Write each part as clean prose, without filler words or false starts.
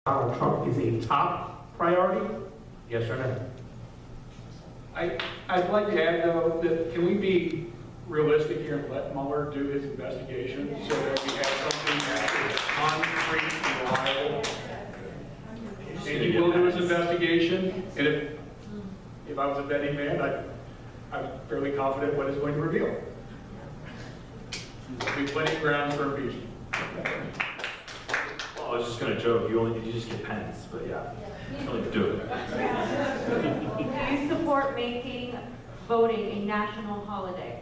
Donald Trump is a top priority? Yes or no? I'd like to add, though, that can we be realistic here and let Mueller do his investigation so that we have something that is concrete and reliable? And he will do his investigation, and if I was a betting man, I'm fairly confident what it's going to reveal. There'll be plenty of grounds for impeachment. Well, I was just gonna joke, you just get pens, but yeah, you only do it. Do you support making voting a national holiday?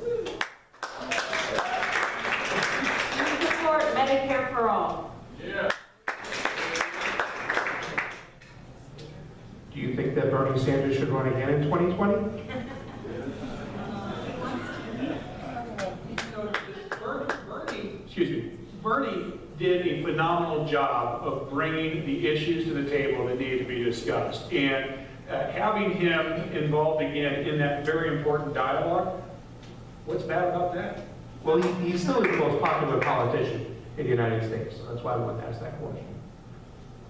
Do you support Medicare for all? Yeah. Do you think that Bernie Sanders should run again in 2020? Bernie did a phenomenal job of bringing the issues to the table that needed to be discussed. And having him involved again in that very important dialogue, what's bad about that? Well, he's still the most popular politician in the United States, so that's why I wanted to ask that question.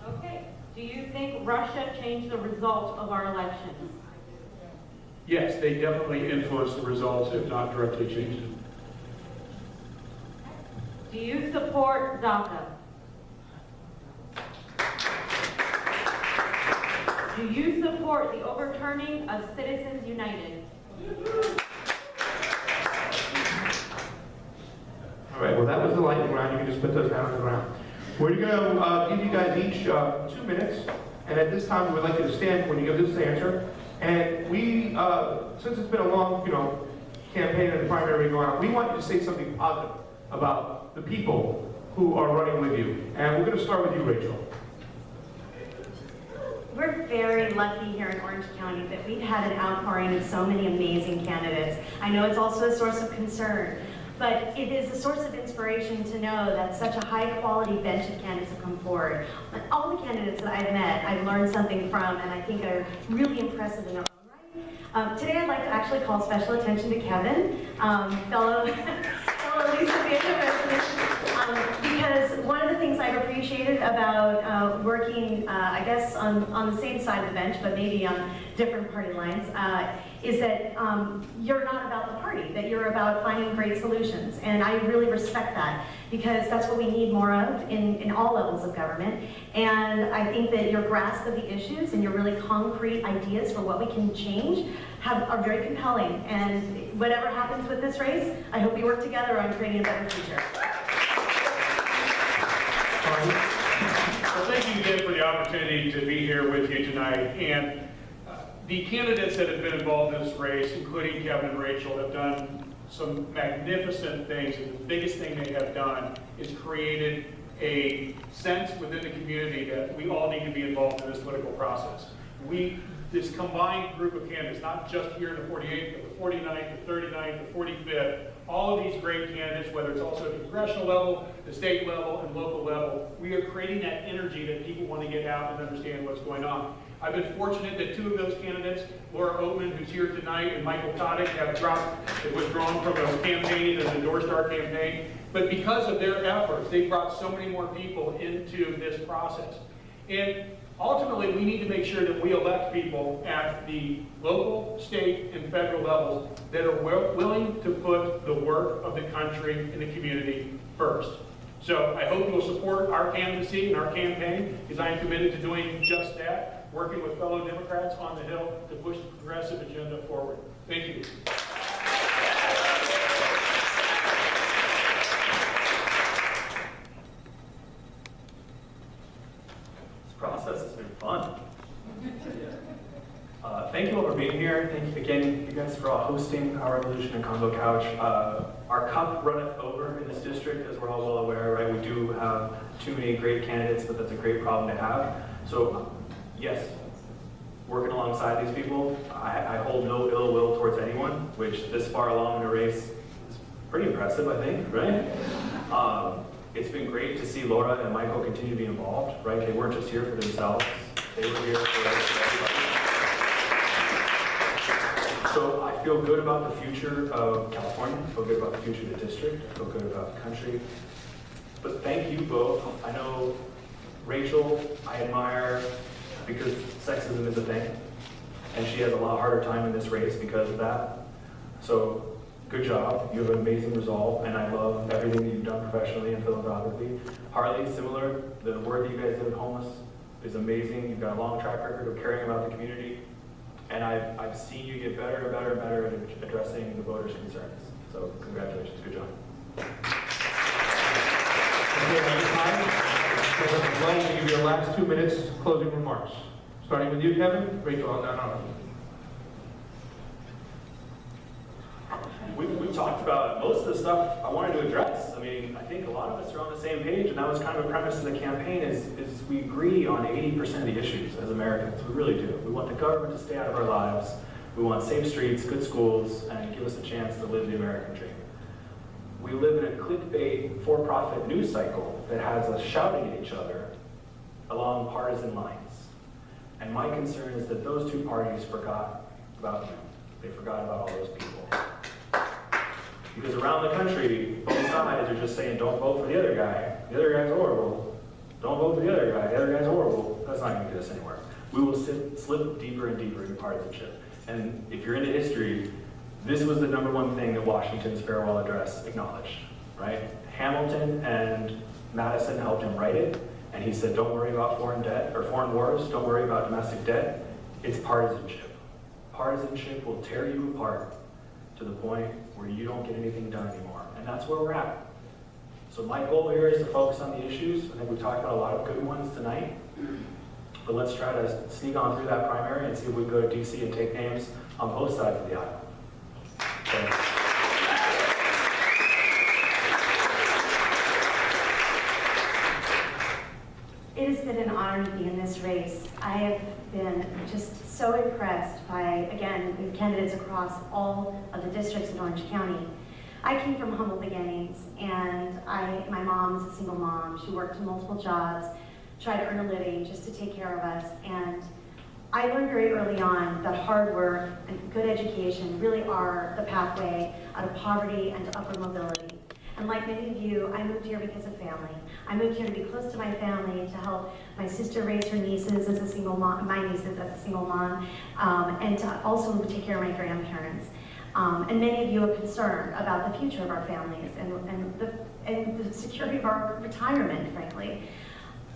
Okay. Do you think Russia changed the results of our elections? Yes, they definitely influenced the results, if not directly changed them. Do you support DACA? Do you support the overturning of Citizens United? All right, well, that was the lightning round. You can just put those down on the ground. We're going to give you guys each 2 minutes, and at this time, we'd like you to stand when you give this answer. And we, since it's been a long, campaign and the primary going on, we want you to say something positive about the people who are running with you. And we're going to start with you, Rachel. We're very lucky here in Orange County that we've had an outpouring of so many amazing candidates. I know it's also a source of concern, but it is a source of inspiration to know that such a high-quality bench of candidates have come forward. But all the candidates that I've met, I've learned something from, and I think are really impressive in their own right. Today, I'd like to actually call special attention to Kevin, fellow Lisa because one of the things I've appreciated about working, I guess, on the same side of the bench, but maybe on different party lines, is that you're not about the party, that you're about finding great solutions. And I really respect that, because that's what we need more of in all levels of government. And I think that your grasp of the issues and your really concrete ideas for what we can change are very compelling. And whatever happens with this race, I hope we work together on creating a better future. Well, thank you again for the opportunity to be here with you tonight. And the candidates that have been involved in this race, including Kevin and Rachel, have done some magnificent things. And the biggest thing they have done is created a sense within the community that we all need to be involved in this political process. This combined group of candidates, not just here in the 48th, but the 49th, the 39th, the 45th, all of these great candidates, whether it's also at the congressional level, the state level, and local level, we are creating that energy that people want to get out and understand what's going on. I've been fortunate that 2 of those candidates, Laura Oatman, who's here tonight, and Michael Kotick, have withdrawn from a campaign and endorsed our campaign. But because of their efforts, they brought so many more people into this process. And ultimately, we need to make sure that we elect people at the local, state, and federal levels that are willing to put the work of the country and the community first. So I hope you'll support our candidacy and our campaign, because I am committed to doing just that, working with fellow Democrats on the Hill to push the progressive agenda forward. Thank you. Process has been fun. Thank you all for being here. Thank you again, you guys, for all hosting our Revolution and Convo Couch. Our cup runneth over in this district, as we're all well aware, right? We do have too many great candidates, but that's a great problem to have. So, yes, working alongside these people, I hold no ill will towards anyone, which this far along in the race is pretty impressive, I think, right? It's been great to see Laura and Michael continue to be involved, right? They weren't just here for themselves. They were here for everybody. So I feel good about the future of California. I feel good about the future of the district. I feel good about the country. But thank you both. I know Rachel, I admire because sexism is a thing, and she has a lot harder time in this race because of that. So, good job. You have an amazing resolve, and I love everything that you've done professionally and philanthropically. Harley, similar. The work that you guys did with homeless is amazing. You've got a long track record of caring about the community, and I've seen you get better and better and better at addressing the voters' concerns. So, congratulations. Good job. Okay, at this time, I'd like to give you your last 2 minutes closing remarks. Starting with you, Kevin. Rachel, no. We've talked about most of the stuff I wanted to address. I mean, I think a lot of us are on the same page, and that was kind of a premise of the campaign is we agree on 80% of the issues as Americans. We really do. We want the government to stay out of our lives. We want safe streets, good schools, and give us a chance to live the American dream. We live in a clickbait, for-profit news cycle that has us shouting at each other along partisan lines. And my concern is that those two parties forgot about you. They forgot about all those people. Because around the country, both sides are just saying, don't vote for the other guy. The other guy's horrible. Don't vote for the other guy. The other guy's horrible. That's not going to get us anywhere. We will slip deeper and deeper into partisanship. And if you're into history, this was the #1 thing that Washington's farewell address acknowledged, right? Hamilton and Madison helped him write it, and he said, don't worry about foreign debt or foreign wars. Don't worry about domestic debt. It's partisanship. Partisanship will tear you apart to the point where you don't get anything done anymore. And that's where we're at. So my goal here is to focus on the issues. I think we talked about a lot of good ones tonight. But let's try to sneak on through that primary and see if we can go to DC and take names on both sides of the aisle. Thanks. It has been an honor to be in this race. I have been just so impressed by, again, the candidates across all of the districts in Orange County. I came from humble beginnings, and my mom is a single mom. She worked multiple jobs, tried to earn a living just to take care of us, and I learned very early on that hard work and good education really are the pathway out of poverty and to upward mobility. And like many of you, I moved here because of family. I moved here to be close to my family, to help my sister raise her nieces as a single mom, my nieces as a single mom, and to also take care of my grandparents. And many of you are concerned about the future of our families and the security of our retirement, frankly.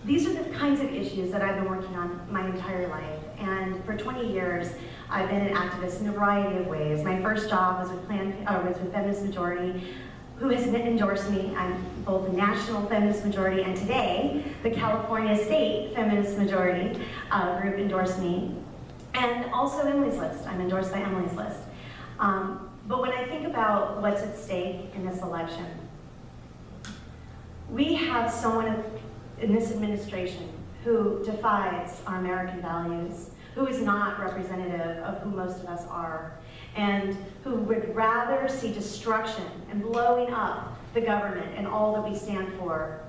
These are the kinds of issues that I've been working on my entire life. And for 20 years, I've been an activist in a variety of ways. My first job was with Feminist Majority, who has endorsed me. I'm both the National Feminist Majority and today, the California State Feminist Majority group endorsed me. And also Emily's List. I'm endorsed by Emily's List. But when I think about what's at stake in this election, we have someone in this administration who defies our American values, who is not representative of who most of us are, and who would rather see destruction and blowing up the government and all that we stand for,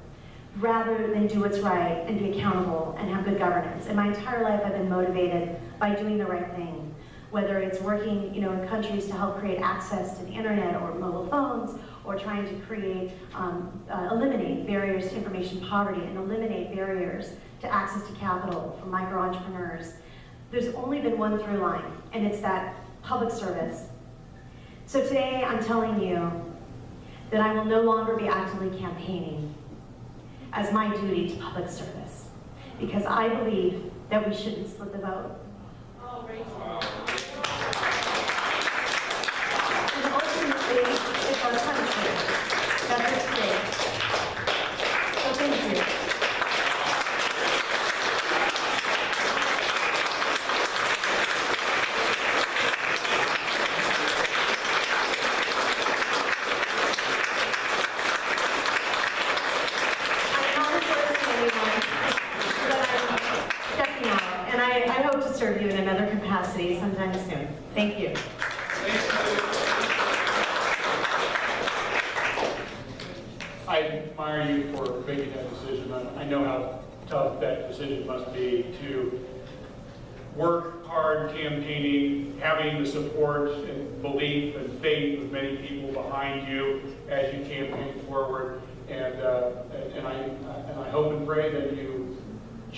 rather than do what's right and be accountable and have good governance. In my entire life, I've been motivated by doing the right thing, whether it's working, in countries to help create access to the internet or mobile phones, or trying to create, eliminate barriers to information poverty and eliminate barriers to access to capital for micro entrepreneurs. There's only been one through line, and it's that public service. So today I'm telling you that I will no longer be actively campaigning as my duty to public service, because I believe that we shouldn't split the vote. Oh, Rachel. And ultimately, it's our country that's at stake. So thank you. Serve you in another capacity sometime soon. Thank you. I admire you for making that decision. I know how tough that decision must be to work hard campaigning, having the support and belief and faith of many people behind you as you campaign forward. And I hope and pray that you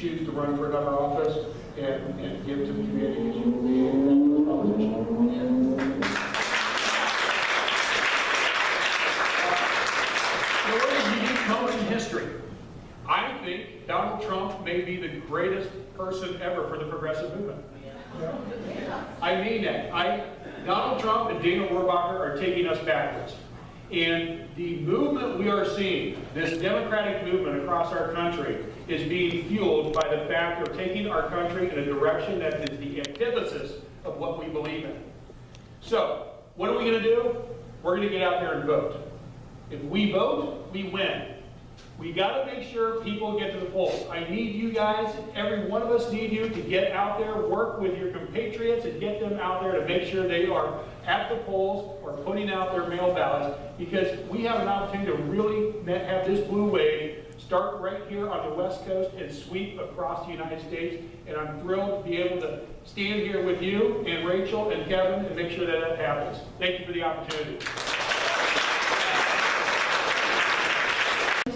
choose to run for another office and give to the community, because you will be a fabulous politician. There was a unique moment in history. I think Donald Trump may be the greatest person ever for the progressive movement. I mean that. Donald Trump and Dana Rohrabacher are taking us backwards. And the movement we are seeing, this democratic movement across our country, is being fueled by the fact of taking our country in a direction that is the antithesis of what we believe in. So, what are we going to do? We're going to get out there and vote. If we vote, we win. We got to make sure people get to the polls. I need you guys, every one of us need you to get out there, work with your compatriots and get them out there to make sure they are at the polls or putting out their mail ballots, because we have an opportunity to really have this blue wave start right here on the West Coast and sweep across the United States. And I'm thrilled to be able to stand here with you and Rachel and Kevin and make sure that that happens. Thank you for the opportunity.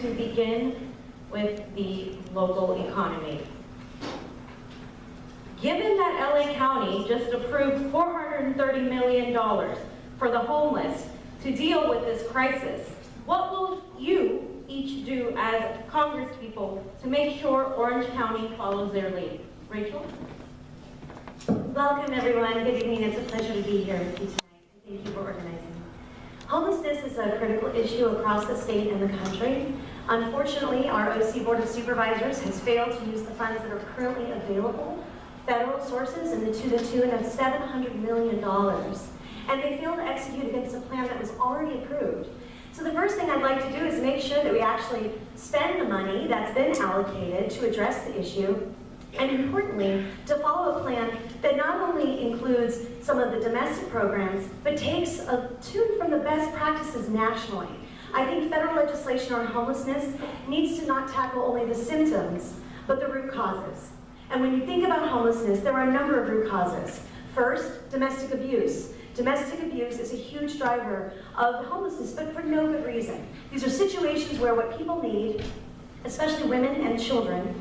To begin with the local economy. Given that LA County just approved $430 million for the homeless to deal with this crisis, what will you each do as congresspeople to make sure Orange County follows their lead? Rachel? Welcome, everyone. Good evening. It's a pleasure to be here with you tonight. Thank you for organizing. Homelessness is a critical issue across the state and the country. Unfortunately, our OC Board of Supervisors has failed to use the funds that are currently available, federal sources, to the tune of $700 million. And they failed to execute against a plan that was already approved. So the first thing I'd like to do is make sure that we actually spend the money that's been allocated to address the issue, and importantly, to follow a plan that not only includes some of the domestic programs, but takes a tune from the best practices nationally. I think federal legislation on homelessness needs to not tackle only the symptoms, but the root causes. And when you think about homelessness, there are a number of root causes. First, domestic abuse. Domestic abuse is a huge driver of homelessness, but for no good reason. These are situations where what people need, especially women and children,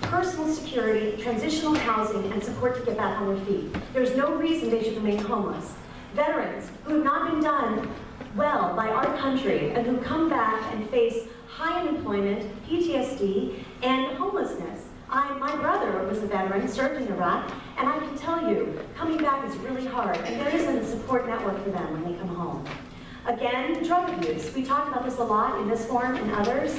personal security, transitional housing, and support to get back on their feet. There's no reason they should remain homeless. Veterans who have not been done well by our country and who come back and face high unemployment, PTSD, and homelessness. My brother was a veteran, served in Iraq, and I can tell you, coming back is really hard, and there isn't a support network for them when they come home. Again, drug abuse. We talk about this a lot in this forum and others,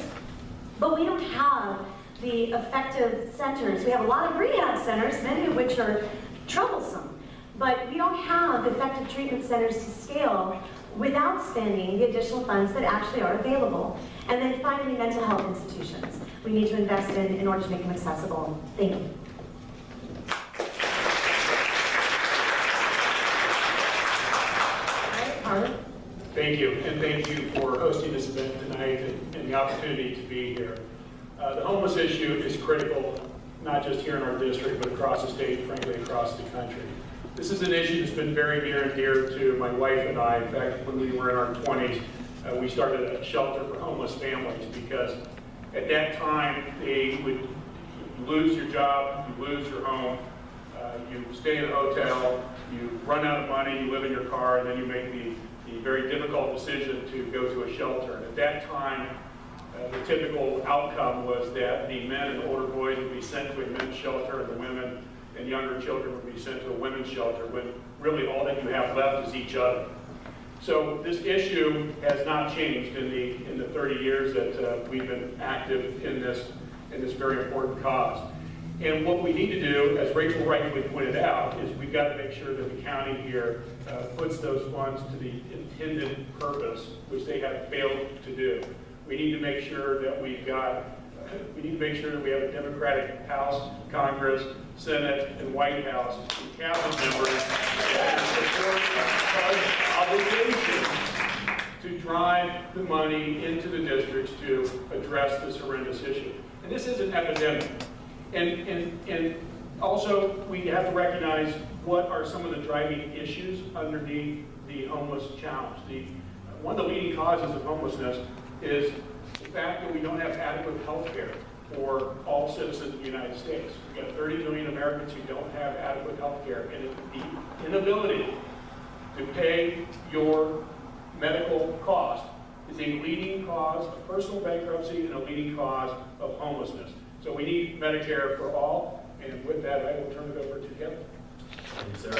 but we don't have the effective centers. We have a lot of rehab centers, many of which are troublesome, but we don't have effective treatment centers to scale without spending the additional funds that actually are available. And then finally, mental health institutions we need to invest in order to make them accessible. Thank you. Thank you, and thank you for hosting this event tonight and the opportunity to be here. The homeless issue is critical, not just here in our district, but across the state, frankly, across the country. This is an issue that's been very near and dear to my wife and I. In fact, when we were in our 20s, we started a shelter for homeless families, because at that time, they would lose your job, you lose your home, you stay in a hotel, you run out of money, you live in your car, and then you make the very difficult decision to go to a shelter. And at that time, the typical outcome was that the men and the older boys would be sent to a men's shelter, and the women and younger children would be sent to a women's shelter, when really all that you have left is each other. So this issue has not changed in the 30 years that we've been active in this very important cause. And what we need to do, as Rachel rightfully pointed out, is we've got to make sure that the county here puts those funds to the intended purpose, which they have failed to do. We need to make sure that we have a Democratic House, Congress, Senate, and White House, and cabinet members that support our obligation to drive the money into the districts to address this horrendous issue. And this is an epidemic. And also, we have to recognize what are some of the driving issues underneath the homeless challenge. One of the leading causes of homelessness is the fact that we don't have adequate health care. for all citizens of the United States. We've got 30 million Americans who don't have adequate health care, and the inability to pay your medical cost is a leading cause of personal bankruptcy and a leading cause of homelessness. So we need Medicare for all, and with that, I will turn it over to Kevin. Thank you, sir.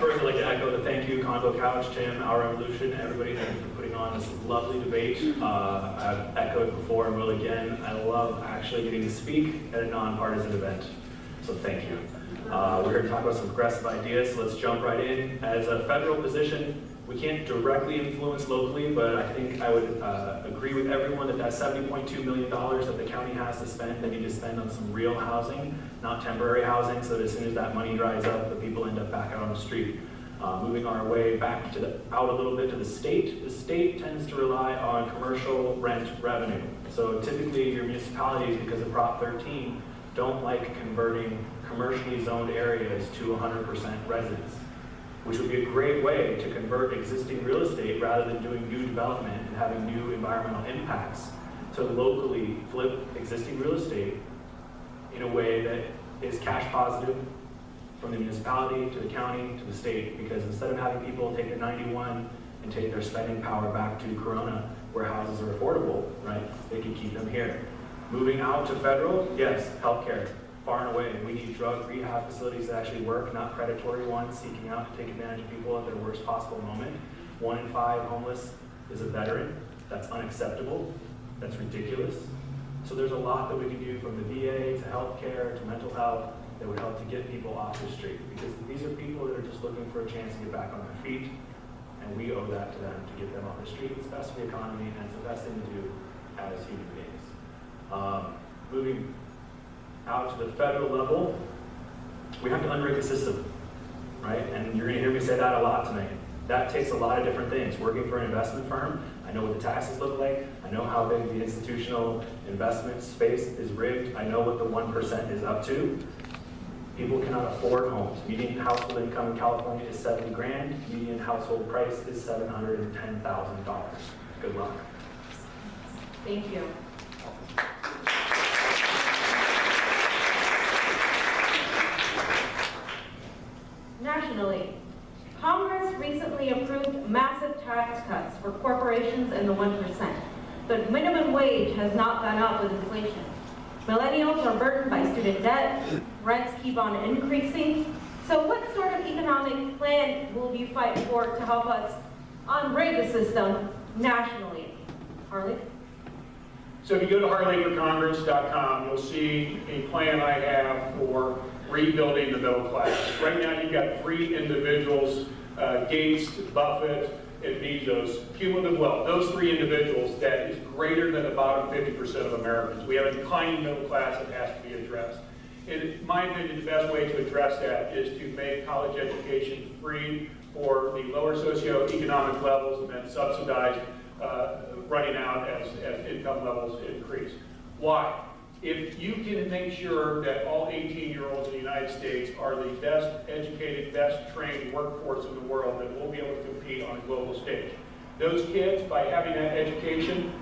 First, I'd like to echo the thank you, Convo Couch, Tim, Our Revolution, everybody. Thank you for putting on this lovely debate. I've echoed before and will again. I love actually getting to speak at a nonpartisan event, so thank you. We're here to talk about some progressive ideas, so let's jump right in. As a federal position, we can't directly influence locally, but I think I would agree with everyone that $70.2 million that the county has to spend, they need to spend on some real housing, not temporary housing, so that as soon as that money dries up, the people end up back out on the street. Moving our way back to out a little bit to the state tends to rely on commercial rent revenue. So typically your municipalities, because of Prop 13, don't like converting commercially zoned areas to 100% residents, which would be a great way to convert existing real estate rather than doing new development and having new environmental impacts, to locally flip existing real estate in a way that is cash positive from the municipality to the county to the state, because instead of having people take their 91 and take their spending power back to Corona where houses are affordable, right, they can keep them here. Moving out to federal, yes, healthcare. Far and away, we need drug rehab facilities that actually work, not predatory ones seeking out to take advantage of people at their worst possible moment. 1 in 5 homeless is a veteran. That's unacceptable. That's ridiculous. So there's a lot that we can do from the VA to healthcare to mental health that would help to get people off the street, because these are people that are just looking for a chance to get back on their feet, and we owe that to them to get them off the street. It's best for the economy, and it's the best thing to do as human beings. Moving out to the federal level, we have to unrig the system, right? And you're going to hear me say that a lot tonight. That takes a lot of different things. Working for an investment firm, I know what the taxes look like. I know how big the institutional investment space is rigged. I know what the 1% is up to. People cannot afford homes. Median household income in California is 70 grand. Median household price is $710,000. Good luck. Thank you. Nationally, Congress recently approved massive tax cuts for corporations and the 1%. The minimum wage has not gone up with inflation. Millennials are burdened by student debt, rents keep on increasing. So what sort of economic plan will you fight for to help us unrig the system nationally? Harley? So if you go to harleyforcongress.com, you'll see a plan I have for rebuilding the middle class. Right now, you've got 3 individuals, Gates, Buffett, and Bezos, cumulative wealth. Those 3 individuals, that is greater than the bottom 50% of Americans. We have a declining middle class that has to be addressed. In my opinion, the best way to address that is to make college education free for the lower socioeconomic levels and then subsidized running out as income levels increase. Why? If you can make sure that all 18-year-olds in the United States are the best educated, best trained workforce in the world, then we'll be able to compete on a global stage. Those kids, by having that education,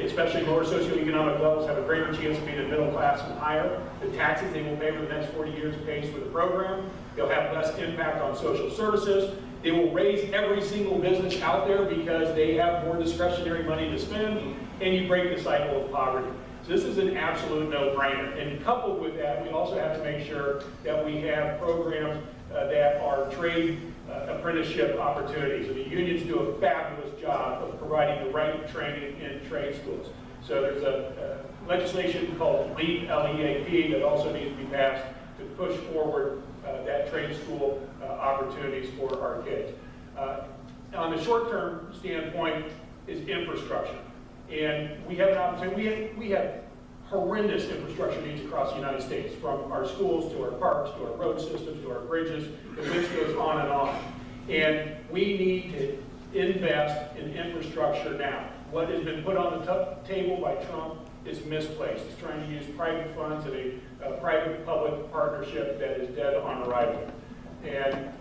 especially lower socioeconomic levels, have a greater chance of being in middle class and higher. The taxes they will pay for the next 40 years pays for the program. They'll have less impact on social services. They will raise every single business out there because they have more discretionary money to spend, and you break the cycle of poverty. So this is an absolute no-brainer. And coupled with that, we also have to make sure that we have programs that are trade apprenticeship opportunities. And the unions do a fabulous job of providing the right training in trade schools. So there's a legislation called LEAP, L-E-A-P, that also needs to be passed to push forward that trade school opportunities for our kids. On the short-term standpoint is infrastructure. And we have an opportunity, we have horrendous infrastructure needs across the United States, from our schools to our parks, to our road systems, to our bridges. The list goes on and on. And we need to invest in infrastructure now. What has been put on the table by Trump is misplaced. It's trying to use private funds in a private-public partnership that is dead on arrival. And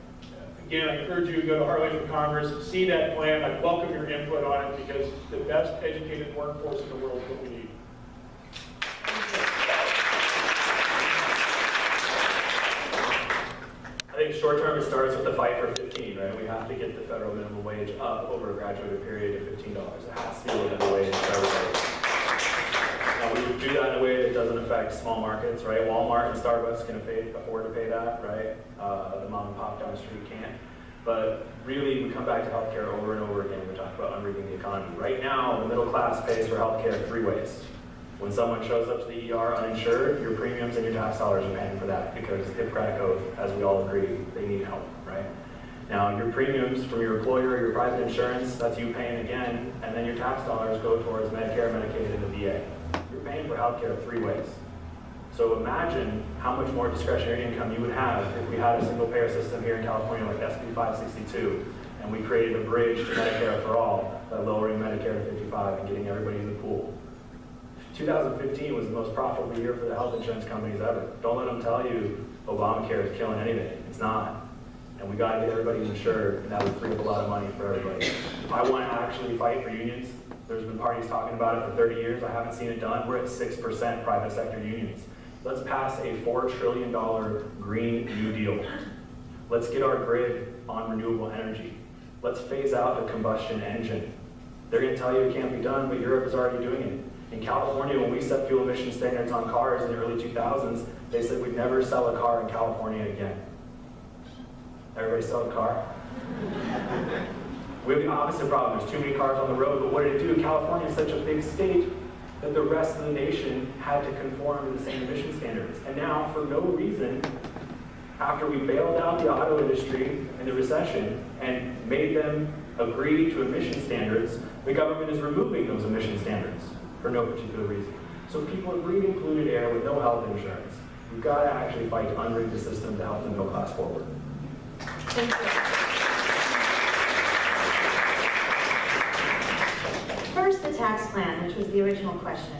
Again, I encourage you to go to Harley for Congress, see that plan. I welcome your input on it because the best educated workforce in the world is what we need. I think short term, it starts with the fight for 15, right? We have to get the federal minimum wage up over a graduated period of $15. It has to be a living wage for everybody. Now, we would do that in a way that doesn't affect small markets, right? Walmart and Starbucks can afford to pay that, right? The mom and pop down the street can't. But really, we come back to healthcare over and over again. We talk about unrigging the economy. Right now, the middle class pays for healthcare 3 ways. When someone shows up to the ER uninsured, your premiums and your tax dollars are paying for that because Hippocratic Oath, as we all agree, they need help, right? Now, your premiums from your employer, your private insurance, that's you paying again, and then your tax dollars go towards Medicare, Medicaid, and the VA. You're paying for healthcare 3 ways. So imagine how much more discretionary income you would have if we had a single payer system here in California like SB 562, and we created a bridge to Medicare for all by lowering Medicare to 55 and getting everybody in the pool. 2015 was the most profitable year for the health insurance companies ever. Don't let them tell you Obamacare is killing anything. It's not. And we got to get everybody insured, and that would free up a lot of money for everybody. I want to actually fight for unions. There's been parties talking about it for 30 years. I haven't seen it done. We're at 6% private sector unions. Let's pass a $4 trillion Green New Deal. Let's get our grid on renewable energy. Let's phase out the combustion engine. They're going to tell you it can't be done, but Europe is already doing it. In California, when we set fuel emission standards on cars in the early 2000s, they said we'd never sell a car in California again. Everybody sell a car? We have the opposite problem. There's too many cars on the road, but what did it do? California is such a big state that the rest of the nation had to conform to the same emission standards. And now, for no reason, after we bailed out the auto industry in the recession and made them agree to emission standards, the government is removing those emission standards for no particular reason. So people are breathing polluted air with no health insurance. We've got to actually fight to unrig the system to help the middle class forward. Thank you. First, the tax plan, which was the original question.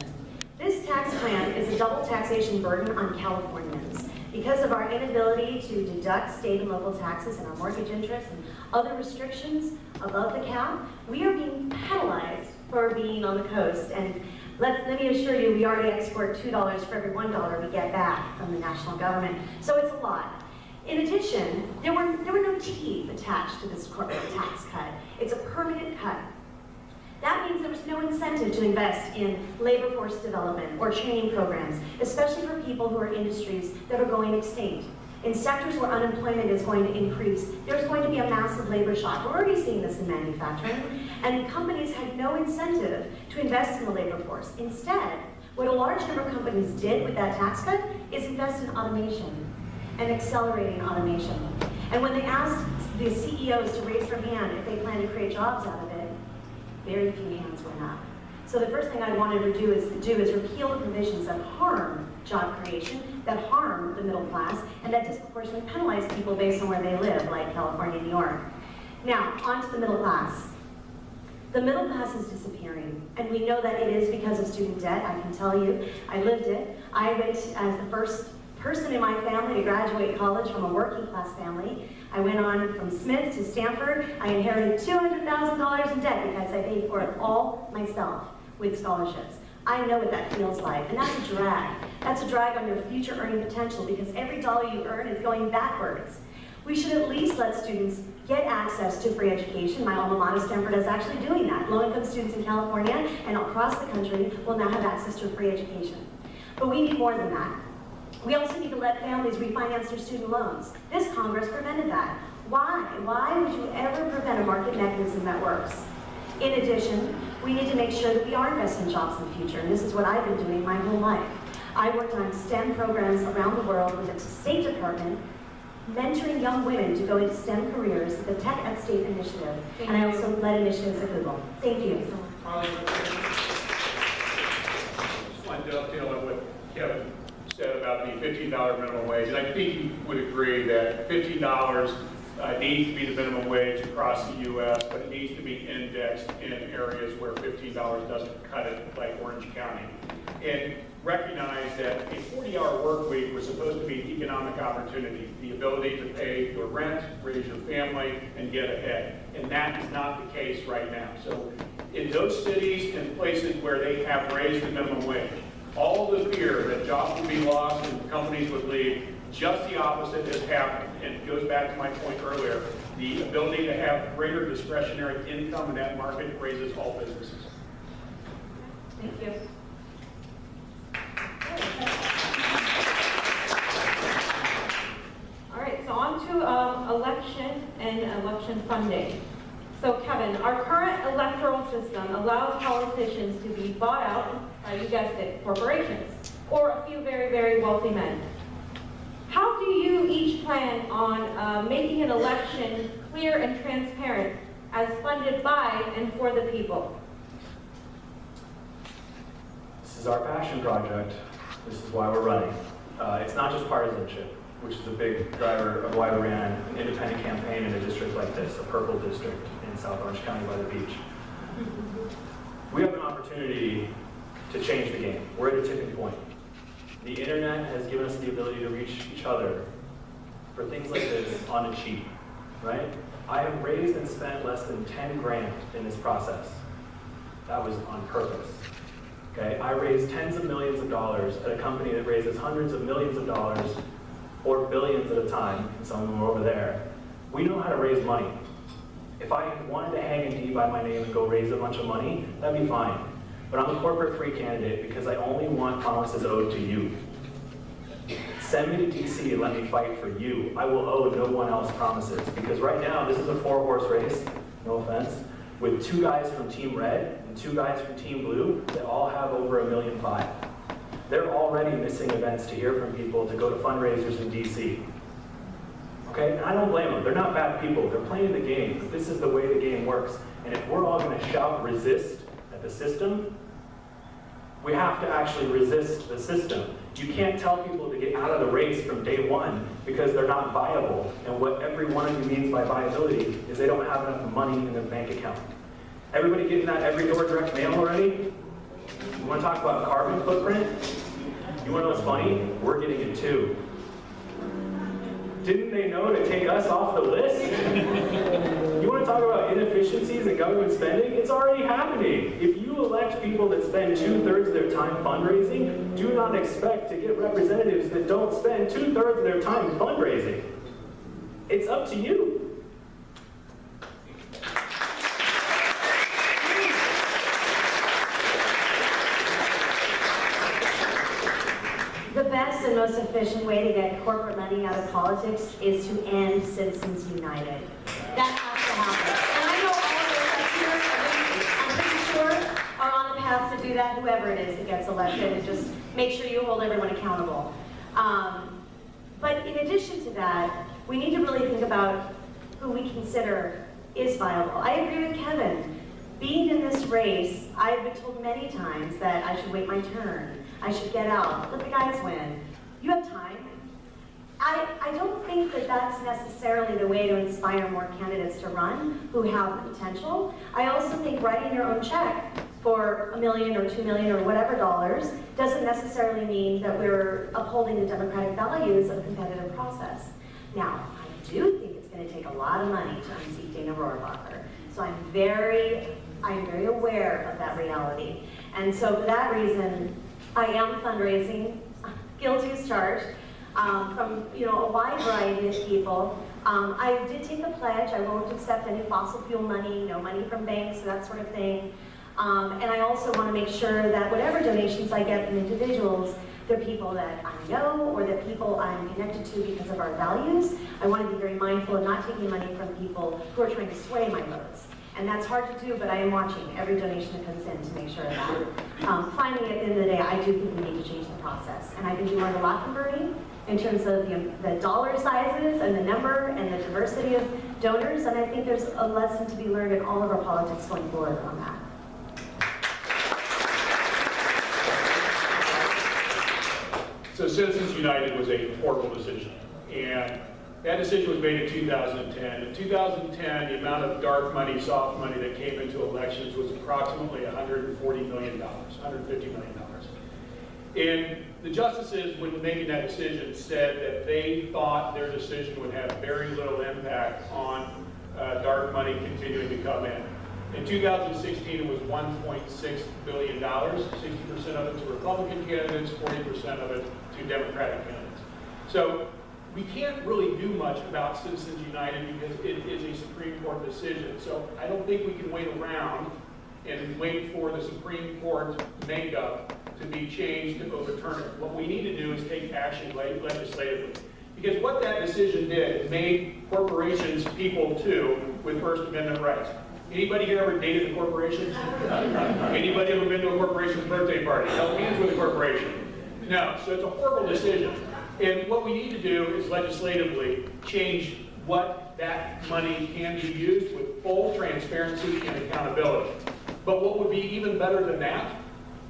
This tax plan is a double taxation burden on Californians. Because of our inability to deduct state and local taxes and our mortgage interest and other restrictions above the cap, we are being penalized for being on the coast. And let me assure you, we already export $2 for every $1 we get back from the national government. So it's a lot. In addition, there were no teeth attached to this corporate tax cut. It's a permanent cut. That means there was no incentive to invest in labor force development or training programs, especially for people who are industries that are going extinct. In sectors where unemployment is going to increase, there's going to be a massive labor shock. We're already seeing this in manufacturing, and companies had no incentive to invest in the labor force. Instead, what a large number of companies did with that tax cut is invest in automation and accelerating automation. And when they asked the CEOs to raise their hand if they plan to create jobs out of it, very few hands went up. So the first thing I wanted to do is repeal the provisions that harm job creation, that harm the middle class, and that disproportionately penalize people based on where they live, like California, New York. Now, on to the middle class. The middle class is disappearing, and we know that it is because of student debt. I can tell you, I lived it. I went as the first person in my family to graduate college from a working class family. I went on from Smith to Stanford. I inherited $200,000 in debt because I paid for it all myself with scholarships. I know what that feels like, and that's a drag. That's a drag on your future earning potential because every dollar you earn is going backwards. We should at least let students get access to free education. My alma mater, Stanford, is actually doing that. Low-income students in California and across the country will now have access to free education. But we need more than that. We also need to let families refinance their student loans. This Congress prevented that. Why? Why would you ever prevent a market mechanism that works? In addition, we need to make sure that we are investing in jobs in the future, and this is what I've been doing my whole life. I worked on STEM programs around the world with the State Department, mentoring young women to go into STEM careers with the Tech at State initiative, and I also led initiatives at Google. Thank you. I just want to dovetail on what Kevin said about the $15 minimum wage, and I think you would agree that $15 needs to be the minimum wage across the U.S., but it needs to be indexed in areas where $15 doesn't cut it, like Orange County. and recognize that a 40-hour work week was supposed to be an economic opportunity, the ability to pay your rent, raise your family, and get ahead. And that is not the case right now. So in those cities and places where they have raised the minimum wage, all the fear that jobs would be lost and companies would leave, just the opposite has happened. And it goes back to my point earlier, the ability to have greater discretionary income in that market raises all businesses. Thank you. All right, so on to election and election funding. So Kevin, our current electoral system allows politicians to be bought out by, you guessed it, corporations, or a few very, very wealthy men. How do you each plan on making an election clear and transparent as funded by and for the people? This is our passion project. This is why we're running. It's not just partisanship, which is a big driver of why we ran an independent campaign in a district like this, a purple district in South Orange County by the beach. We have an opportunity to change the game. We're at a tipping point. The internet has given us the ability to reach each other for things like this on a cheap, right? I have raised and spent less than 10 grand in this process. That was on purpose. Okay, I raised tens of millions of dollars at a company that raises hundreds of millions of dollars or billions at a time, and some of them are over there. We know how to raise money. If I wanted to hang a D by my name and go raise a bunch of money, that'd be fine. But I'm a corporate-free candidate because I only want promises owed to you. Send me to DC and let me fight for you. I will owe no one else promises. Because right now, this is a 4-horse race, no offense, with 2 guys from Team Red and 2 guys from Team Blue that all have over $1.5 million. They're already missing events to hear from people, to go to fundraisers in DC. Okay, and I don't blame them. They're not bad people. They're playing the game. But this is the way the game works. And if we're all going to shout resist at the system, we have to actually resist the system. You can't tell people to get out of the race from day one because they're not viable. And what every one of you means by viability is they don't have enough money in their bank account. Everybody getting that every door direct mail already? You want to talk about carbon footprint? You want to know what's funny? We're getting it too. Didn't they know to take us off the list? You want to talk about inefficiencies in government spending? It's already happening. If you elect people that spend 2/3 of their time fundraising, do not expect to get representatives that don't spend 2/3 of their time fundraising. It's up to you. The best and most efficient way to get corporate money out of politics is to end Citizens United. That has to happen. And I know all of us up here, I'm pretty sure, are on the path to do that, whoever it is that gets elected, and just make sure you hold everyone accountable. But in addition to that, we need to really think about who we consider is viable. I agree with Kevin. Being in this race, I've been told many times that I should wait my turn. I should get out. Let the guys win. You have time. I don't think that that's necessarily the way to inspire more candidates to run who have the potential. I also think writing your own check for $1 million or $2 million or whatever dollars doesn't necessarily mean that we're upholding the democratic values of a competitive process. Now, I do think it's going to take a lot of money to unseat Dana Rohrabacher. So I'm very aware of that reality. And so for that reason, I am fundraising, guilty as charged, from a wide variety of people. I did take a pledge. I won't accept any fossil fuel money, no money from banks, that sort of thing. And I also want to make sure that whatever donations I get from individuals, they're people that I know or that people I'm connected to because of our values. I want to be very mindful of not taking money from people who are trying to sway my votes. And that's hard to do, but I am watching every donation that comes in to make sure of that. Finally, at the end of the day, I do think we need to change the process. And I think we learned a lot from Bernie in terms of the dollar sizes and the number and the diversity of donors. And I think there's a lesson to be learned in all of our politics going forward on that. So Citizens United was a horrible decision. And that decision was made in 2010. In 2010, the amount of dark money, soft money that came into elections was approximately $140 million, $150 million. And the justices, when making that decision, said that they thought their decision would have very little impact on dark money continuing to come in. In 2016, it was $1.6 billion, 60% of it to Republican candidates, 40% of it to Democratic candidates. So we can't really do much about Citizens United because it is a Supreme Court decision. So I don't think we can wait around and wait for the Supreme Court makeup to be changed to overturn it. What we need to do is take action legislatively. Because what that decision did, it made corporations people too with First Amendment rights. Anybody here ever dated a corporation? Anybody ever been to a corporation's birthday party? Held hands with a corporation? No, so it's a horrible decision. And what we need to do is legislatively change what that money can be used with full transparency and accountability. But what would be even better than that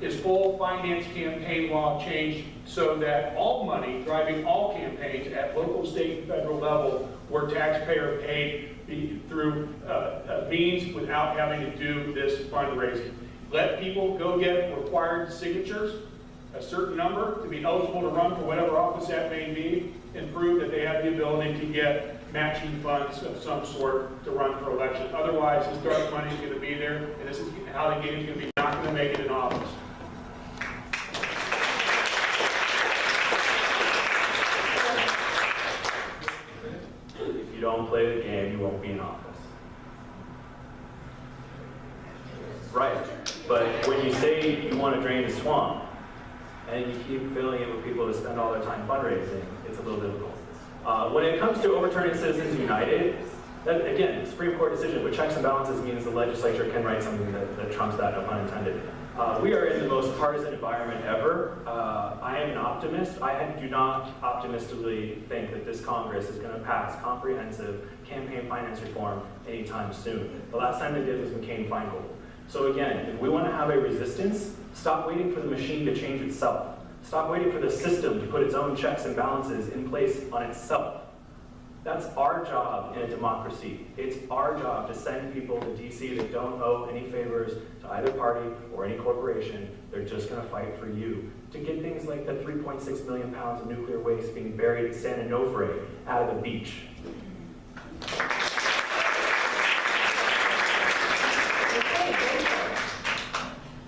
is full finance campaign law change so that all money driving all campaigns at local, state, and federal level were taxpayer paid through means without having to do this fundraising. Let people go get required signatures, a certain number, to be eligible to run for whatever office that may be, and prove that they have the ability to get matching funds of some sort to run for election. Otherwise, this dark money is going to be there, and this is how the game is going to be not going to make it in office. If you don't play the game, you won't be in office. Right. But when you say you want to drain the swamp, and you keep filling it with people to spend all their time fundraising, it's a little difficult. When it comes to overturning Citizens United, that, again, Supreme Court decision, but checks and balances means the legislature can write something that trumps that, no pun intended. We are in the most partisan environment ever. I am an optimist. I do not optimistically think that this Congress is going to pass comprehensive campaign finance reform anytime soon. The last time they did was McCain-Feingold. So again, if we want to have a resistance, stop waiting for the machine to change itself. Stop waiting for the system to put its own checks and balances in place on itself. That's our job in a democracy. It's our job to send people to DC that don't owe any favors to either party or any corporation. They're just going to fight for you. To get things like the 3.6 million pounds of nuclear waste being buried in San Onofre out of the beach.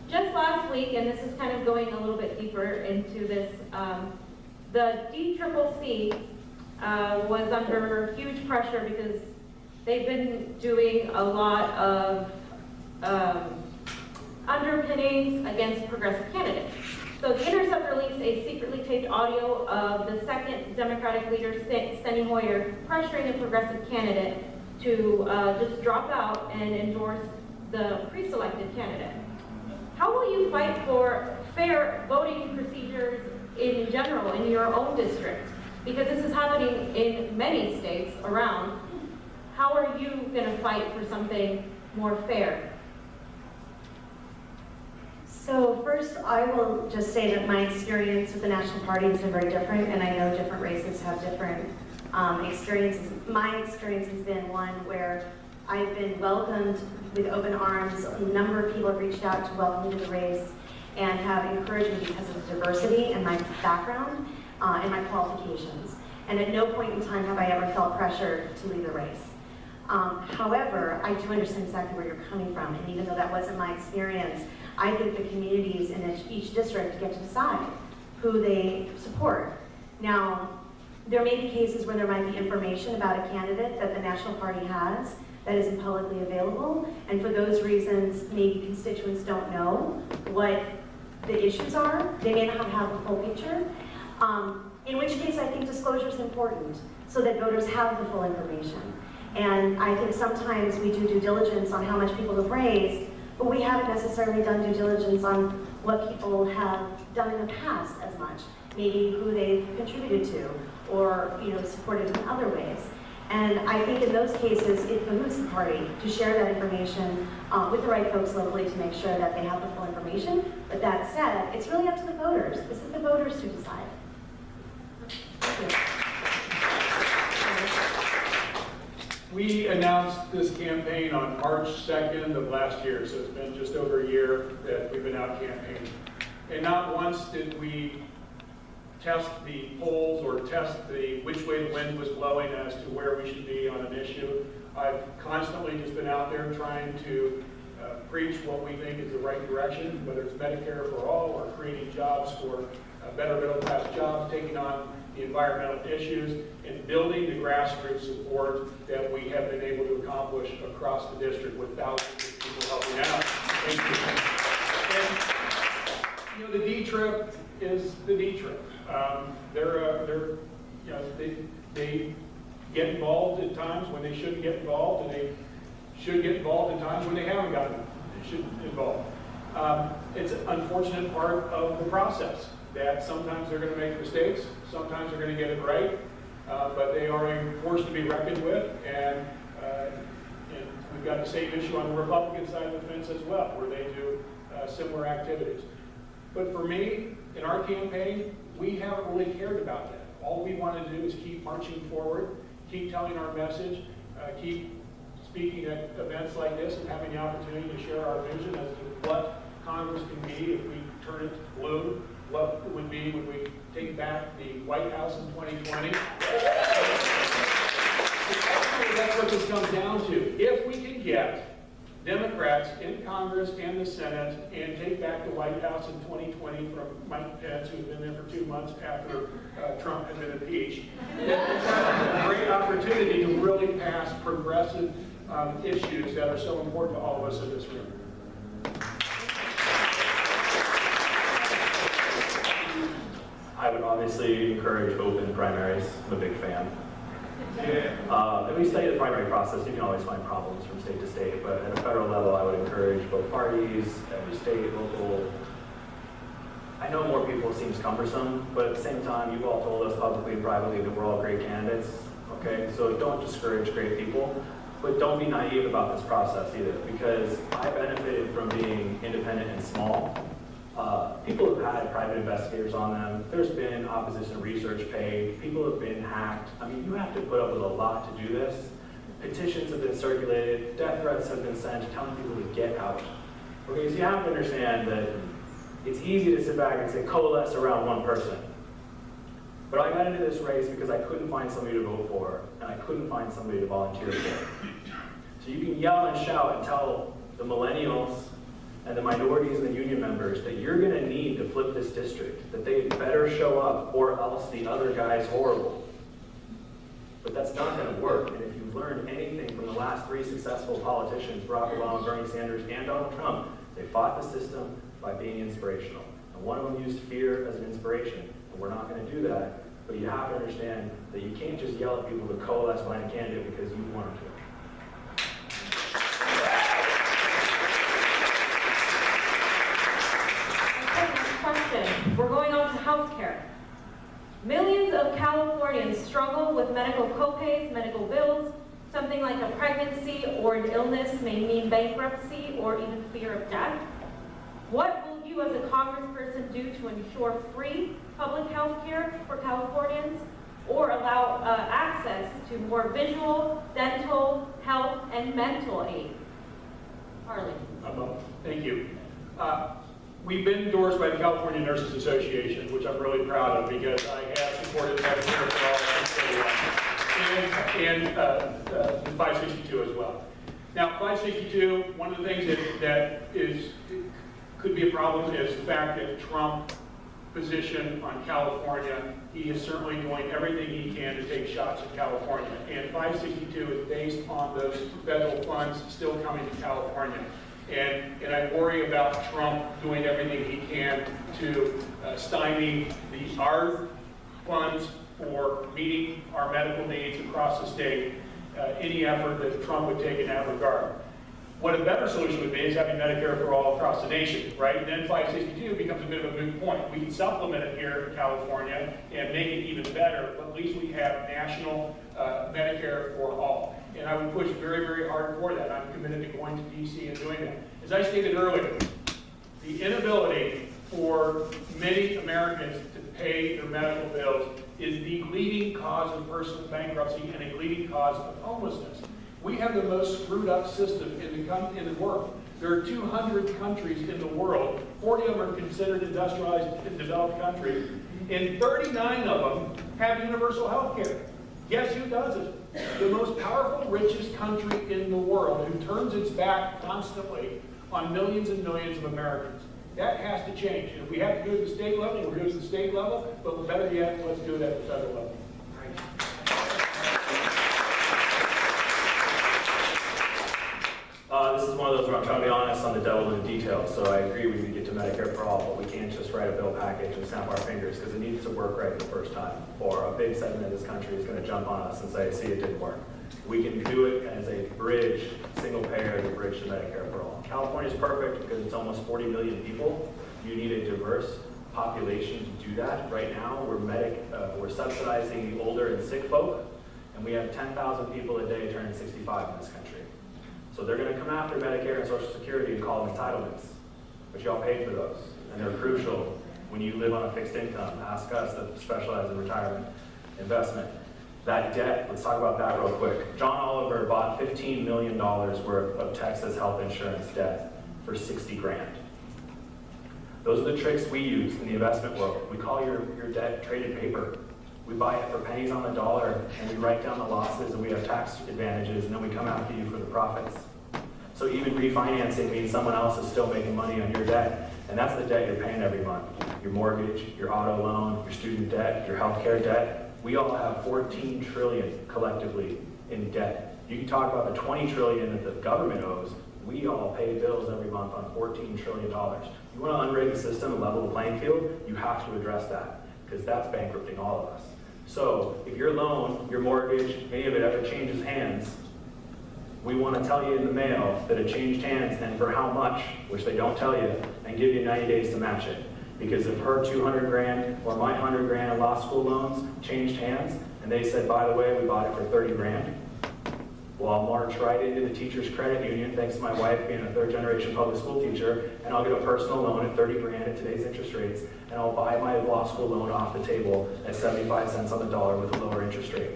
Just last week, and this is kind of going a little bit deeper into this, the DCCC was under huge pressure because they've been doing a lot of underpinnings against progressive candidates. So The Intercept released a secretly taped audio of the second Democratic leader, Steny Hoyer, pressuring a progressive candidate to just drop out and endorse the pre-selected candidate. How will you fight for fair voting procedures in general in your own district? Because this is happening in many states around. How are you going to fight for something more fair? So first, I will just say that my experience with the National Party has been very different, and I know different races have different experiences. My experience has been one where I've been welcomed with open arms. A number of people have reached out to welcome me to the race and have encouraged me because of the diversity and my background and my qualifications. And at no point in time have I ever felt pressure to leave the race. However, I do understand exactly where you're coming from, and even though that wasn't my experience, I think the communities in each district get to decide who they support. Now, there may be cases where there might be information about a candidate that the National Party has that isn't publicly available, and for those reasons, maybe constituents don't know what the issues are. They may not have the full picture. In which case, I think disclosure is important so that voters have the full information. And I think sometimes we do due diligence on how much people have raised, but we haven't necessarily done due diligence on what people have done in the past as much. Maybe who they've contributed to, or supported in other ways. And I think in those cases, it behooves the party to share that information with the right folks locally to make sure that they have the full information. But that said, it's really up to the voters. This is the voters to decide. Thank you. We announced this campaign on March 2nd of last year, so it's been just over a year that we've been out campaigning. And not once did we test the polls or test which way the wind was blowing as to where we should be on an issue. I've constantly just been out there trying to preach what we think is the right direction, whether it's Medicare for all or creating jobs for better middle class jobs, taking on the environmental issues, and building the grassroots support that we have been able to accomplish across the district with thousands of people helping out. Thank you. And, the D trip is the D trip. They get involved at times when they shouldn't get involved, and they should get involved at times when they haven't gotten involved. It's an unfortunate part of the process that sometimes they're going to make mistakes, sometimes they're going to get it right, but they are a force to be reckoned with, and we've got the same issue on the Republican side of the fence as well, where they do similar activities. But for me, in our campaign, we haven't really cared about that. All we want to do is keep marching forward, keep telling our message, keep speaking at events like this and having the opportunity to share our vision as to what Congress can be if we turn it blue, what it would be when we take back the White House in 2020. That's what this comes down to. If we can get Democrats in Congress and the Senate and take back the White House in 2020 from Mike Pence, who's been there for 2 months after Trump had been impeached, it's a great opportunity to really pass progressive issues that are so important to all of us in this room. I would obviously encourage open primaries. I'm a big fan. If we study the primary process, you can always find problems from state to state, but at a federal level, I would encourage both parties, every state, local. I know more people seems cumbersome, but at the same time, you've all told us publicly and privately that we're all great candidates, okay? So don't discourage great people, but don't be naive about this process either, because I benefited from being independent and small. People have had private investigators on them. There's been opposition research paid. People have been hacked. I mean, you have to put up with a lot to do this. Petitions have been circulated. Death threats have been sent telling people to get out. Okay, so you have to understand that it's easy to sit back and say, coalesce around one person. But I got into this race because I couldn't find somebody to vote for, and I couldn't find somebody to volunteer for. So you can yell and shout and tell the millennials and the minorities and the union members that you're going to need to flip this district, that they better show up or else the other guy's horrible. But that's not going to work. And if you've learned anything from the last 3 successful politicians, Barack Obama, Bernie Sanders, and Donald Trump, they fought the system by being inspirational. And one of them used fear as an inspiration. And we're not going to do that. But you have to understand that you can't just yell at people to coalesce behind a candidate because you want to. We're going on to healthcare. Millions of Californians struggle with medical copays, medical bills. Something like a pregnancy or an illness may mean bankruptcy or even fear of death. What will you as a congressperson do to ensure free public health care for Californians or allow access to more visual, dental, health, and mental aid? Harley. Thank you. We've been endorsed by the California Nurses Association, which I'm really proud of because I have supported Medicare for all and 562 as well. Now, 562, one of the things that could be a problem is the fact that Trump position on California, he is certainly doing everything he can to take shots at California. And 562 is based on those federal funds still coming to California. And I worry about Trump doing everything he can to stymie our funds for meeting our medical needs across the state, any effort that Trump would take in that regard. What a better solution would be is having Medicare for all across the nation, right? And then 562 becomes a bit of a moot point. We can supplement it here in California and make it even better, but at least we have national Medicare for all. And I would push very, very hard for that. I'm committed to going to DC and doing that. As I stated earlier, the inability for many Americans to pay their medical bills is the leading cause of personal bankruptcy and a leading cause of homelessness. We have the most screwed up system in the world. There are 200 countries in the world. 40 of them are considered industrialized and developed countries. And 39 of them have universal health care. Guess who doesn't? The most powerful, richest country in the world, who turns its back constantly on millions and millions of Americans. That has to change. And if we have to do it at the state level, we'll do it at the state level, but better yet, let's do it at the federal level. This is one of those where I'm trying to be honest on the devil in the details. So I agree we need to get to Medicare for all, but we can't just write a bill package and snap our fingers because it needs to work right the first time. Or a big segment of this country is going to jump on us and say, see, it didn't work. We can do it as a bridge, single payer, the bridge to Medicare for all. California is perfect because it's almost 40 million people. You need a diverse population to do that. Right now, we're subsidizing the older and sick folk, and we have 10,000 people a day turning 65 in this country. So they're going to come after Medicare and Social Security and call them entitlements, but y'all paid for those, and they're crucial when you live on a fixed income. Ask us that specialize in retirement investment. That debt, let's talk about that real quick. John Oliver bought $15 million worth of Texas health insurance debt for 60 grand. Those are the tricks we use in the investment world. We call your debt traded paper. We buy it for pennies on the dollar, and we write down the losses, and we have tax advantages, and then we come after you for the profits. So even refinancing means someone else is still making money on your debt, and that's the debt you're paying every month. Your mortgage, your auto loan, your student debt, your healthcare debt. We all have 14 trillion collectively in debt. You can talk about the 20 trillion that the government owes. We all pay bills every month on $14 trillion. You want to unrig the system and level the playing field, you have to address that, because that's bankrupting all of us. So if your loan, your mortgage, any of it ever changes hands, we want to tell you in the mail that it changed hands and for how much, which they don't tell you, and give you 90 days to match it. Because if her 200 grand or my 100 grand in law school loans changed hands, and they said, by the way, we bought it for 30 grand, well, I'll march right into the teacher's credit union, thanks to my wife being a third-generation public school teacher, and I'll get a personal loan at 30 grand at today's interest rates, and I'll buy my law school loan off the table at 75 cents on the dollar with a lower interest rate.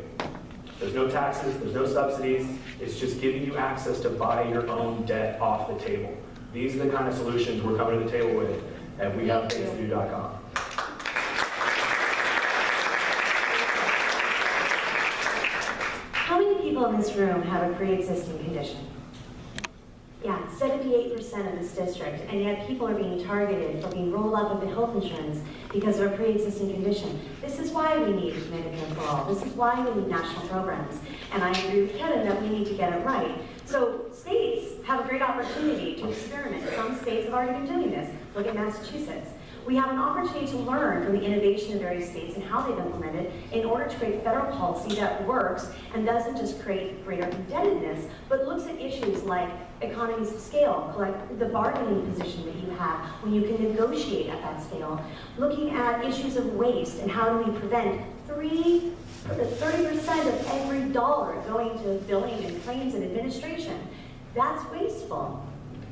There's no taxes, there's no subsidies, it's just giving you access to buy your own debt off the table. These are the kind of solutions we're coming to the table with at wehavethingstodo.com. How many people in this room have a pre-existing condition? Yeah, 78% of this district, and yet people are being targeted for being rolled up with the health insurance because of a pre-existing condition. This is why we need Medicare for all. This is why we need national programs. And I agree with Kevin that we need to get it right. So states have a great opportunity to experiment. Some states have already been doing this. Look at Massachusetts. We have an opportunity to learn from the innovation of various states and how they've implemented in order to create federal policy that works and doesn't just create greater indebtedness, but looks at issues like economies of scale, like the bargaining position that you have when you can negotiate at that scale, looking at issues of waste and how do we prevent 30% of every dollar going to billing and claims and administration. That's wasteful.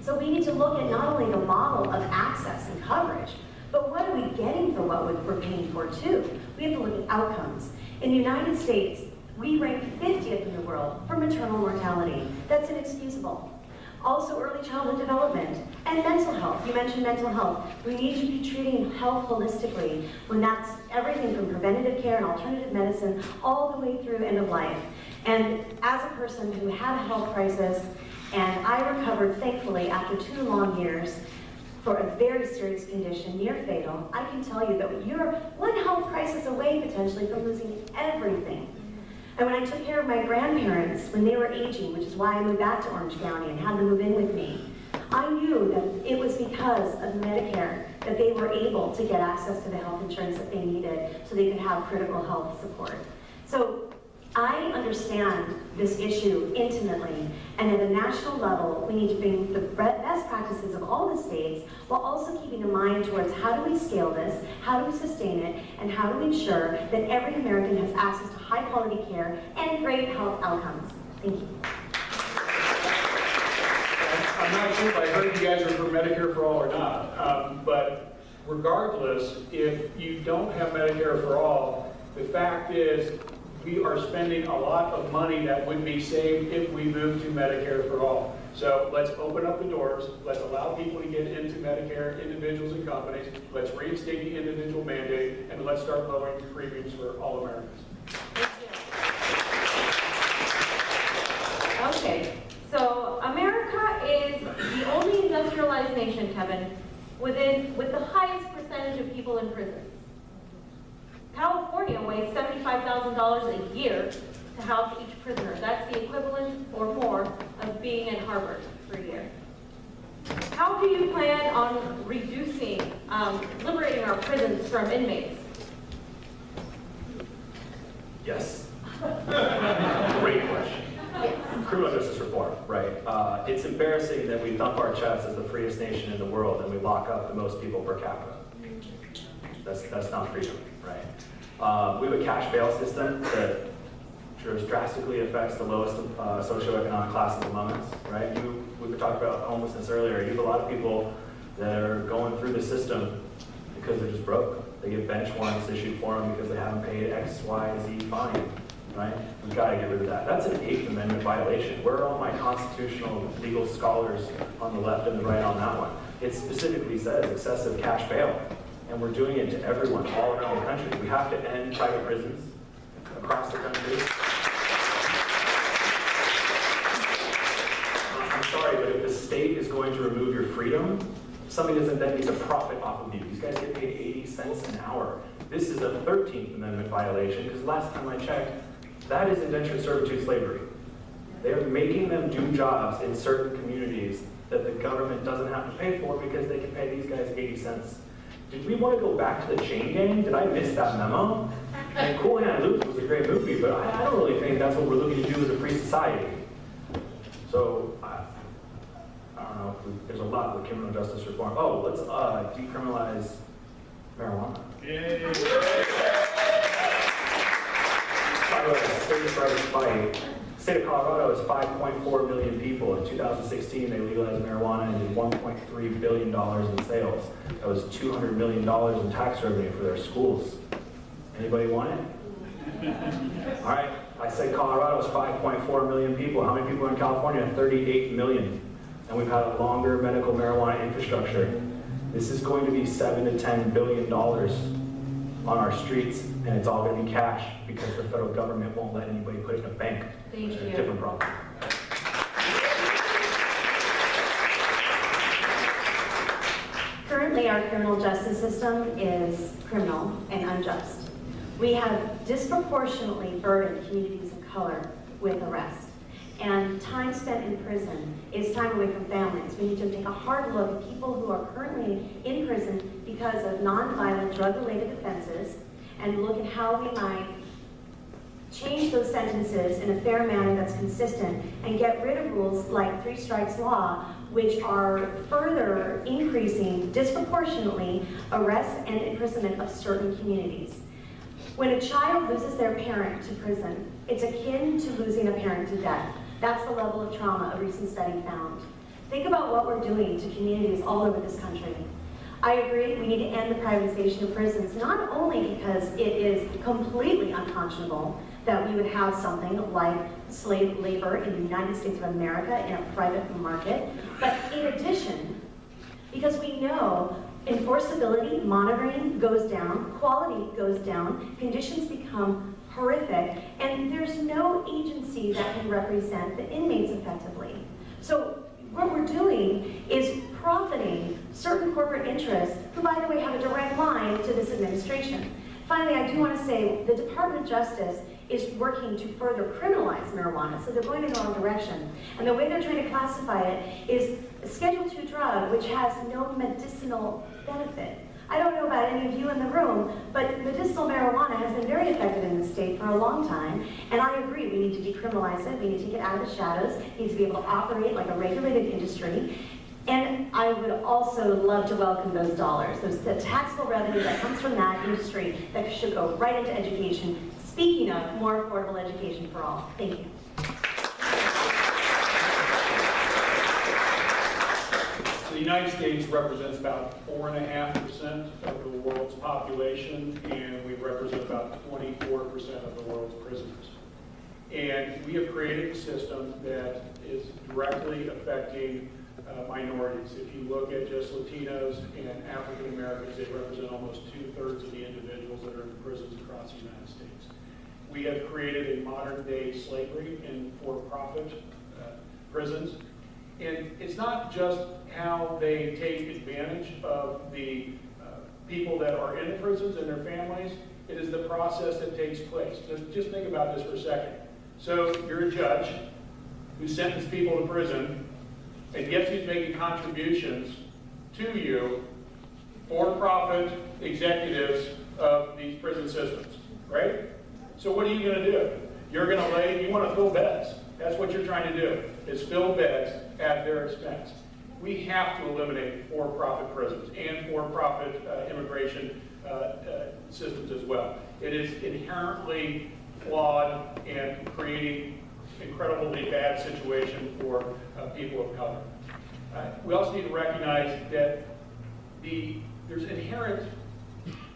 So we need to look at not only the model of access and coverage, but what are we getting for what we're paying for too? We have to look at outcomes. In the United States, we rank 50th in the world for maternal mortality. That's inexcusable. Also early childhood development and mental health. You mentioned mental health. We need to be treating health holistically when that's everything from preventative care and alternative medicine all the way through end of life. And as a person who had a health crisis, and I recovered thankfully after 2 long years, for a very serious condition, near fatal, I can tell you that you're one health crisis away potentially from losing everything. And when I took care of my grandparents when they were aging, which is why I moved back to Orange County and had them move in with me, I knew that it was because of Medicare that they were able to get access to the health insurance that they needed so they could have critical health support. So I understand this issue intimately, and at a national level, we need to bring the best practices of all the states, while also keeping in mind towards how do we scale this, how do we sustain it, and how do we ensure that every American has access to high-quality care and great health outcomes. Thank you. I'm not sure if I heard you guys are for Medicare for all or not, but regardless, if you don't have Medicare for all, the fact is we are spending a lot of money that would be saved if we move to Medicare for all. So let's open up the doors, let's allow people to get into Medicare, individuals and companies, let's reinstate the individual mandate, and let's start lowering premiums for all Americans. Okay, so America is the only industrialized nation, Kevin, with the highest percentage of people in prisons. California weighs $75,000 a year to house each prisoner. That's the equivalent or more of being in Harvard for a year. How do you plan on reducing, liberating our prisons from inmates? Yes. Great question. Criminal justice reform, right? It's embarrassing that we thump our chest as the freest nation in the world and we lock up the most people per capita. That's not freedom, right? We have a cash bail system that drastically affects the lowest socioeconomic classes among us, right? We were talking about homelessness earlier. You have a lot of people that are going through the system because they're just broke. They get bench warrants issued for them because they haven't paid X, Y, Z fine, right? We've got to get rid of that. That's an 8th Amendment violation. Where are all my constitutional legal scholars on the left and the right on that one? It specifically says excessive cash bail, and we're doing it to everyone all around the country. We have to end private prisons across the country. I'm sorry, but if the state is going to remove your freedom, somebody doesn't then get to profit off of you. These guys get paid 80 cents an hour. This is a 13th Amendment violation, because last time I checked, that is indentured servitude slavery. They're making them do jobs in certain communities that the government doesn't have to pay for because they can pay these guys 80 cents. Did we want to go back to the chain gang? Did I miss that memo? And Cool Hand Luke was a great movie, but I don't really think that's what we're looking to do as a free society. So, I don't know, there's a lot with criminal justice reform. Oh, let's decriminalize marijuana. Yay! Talk about a state rights fight. The state of Colorado is 5.4 million people. In 2016, they legalized marijuana and did $1.3 billion in sales. That was $200 million in tax revenue for their schools. Anybody want it? All right, I said Colorado is 5.4 million people. How many people are in California? 38 million. And we've had a longer medical marijuana infrastructure. This is going to be $7 to $10 billion on our streets, and it's all going to be cash because the federal government won't let anybody put it in a bank. Thank you. Different problem. Currently, our criminal justice system is criminal and unjust. We have disproportionately burdened communities of color with arrest. And time spent in prison is time away from families. We need to take a hard look at people who are currently in prison because of nonviolent drug-related offenses and look at how we might change those sentences in a fair manner that's consistent and get rid of rules like 3 strikes law, which are further increasing disproportionately arrests and imprisonment of certain communities. When a child loses their parent to prison, it's akin to losing a parent to death. That's the level of trauma a recent study found. Think about what we're doing to communities all over this country. I agree, we need to end the privatization of prisons, not only because it is completely unconscionable that we would have something like slave labor in the United States of America in a private market, but in addition, because we know enforceability, monitoring goes down, quality goes down, conditions become horrific, and there's no agency that can represent the inmates effectively. So what we're doing is profiting certain corporate interests, who, by the way, have a direct line to this administration. Finally, I do want to say the Department of Justice is working to further criminalize marijuana, so they're going in the wrong direction. And the way they're trying to classify it is a Schedule II drug, which has no medicinal benefit. I don't know about any of you in the room, but medicinal marijuana has been very effective in the state for a long time, and I agree, we need to decriminalize it, we need to take it out of the shadows, it needs to be able to operate like a regulated industry, and I would also love to welcome those dollars, the taxable revenue that comes from that industry that should go right into education. Speaking of more affordable education for all, thank you. So the United States represents about 4.5% of the world's population, and we represent about 24% of the world's prisoners. And we have created a system that is directly affecting minorities. If you look at just Latinos and African Americans, they represent almost 2/3 of the individuals that are in prisons across the United States. We have created a modern-day slavery in for-profit prisons. And it's not just how they take advantage of the people that are in the prisons and their families. It is the process that takes place. Just think about this for a second. So you're a judge who sentenced people to prison, and guess who's making contributions to you? For-profit executives of these prison systems, right? So what are you going to do? You're going to you want to fill beds. That's what you're trying to do, is fill beds at their expense. We have to eliminate for-profit prisons and for-profit immigration systems as well. It is inherently flawed and creating incredibly bad situation for people of color. We also need to recognize that there's inherent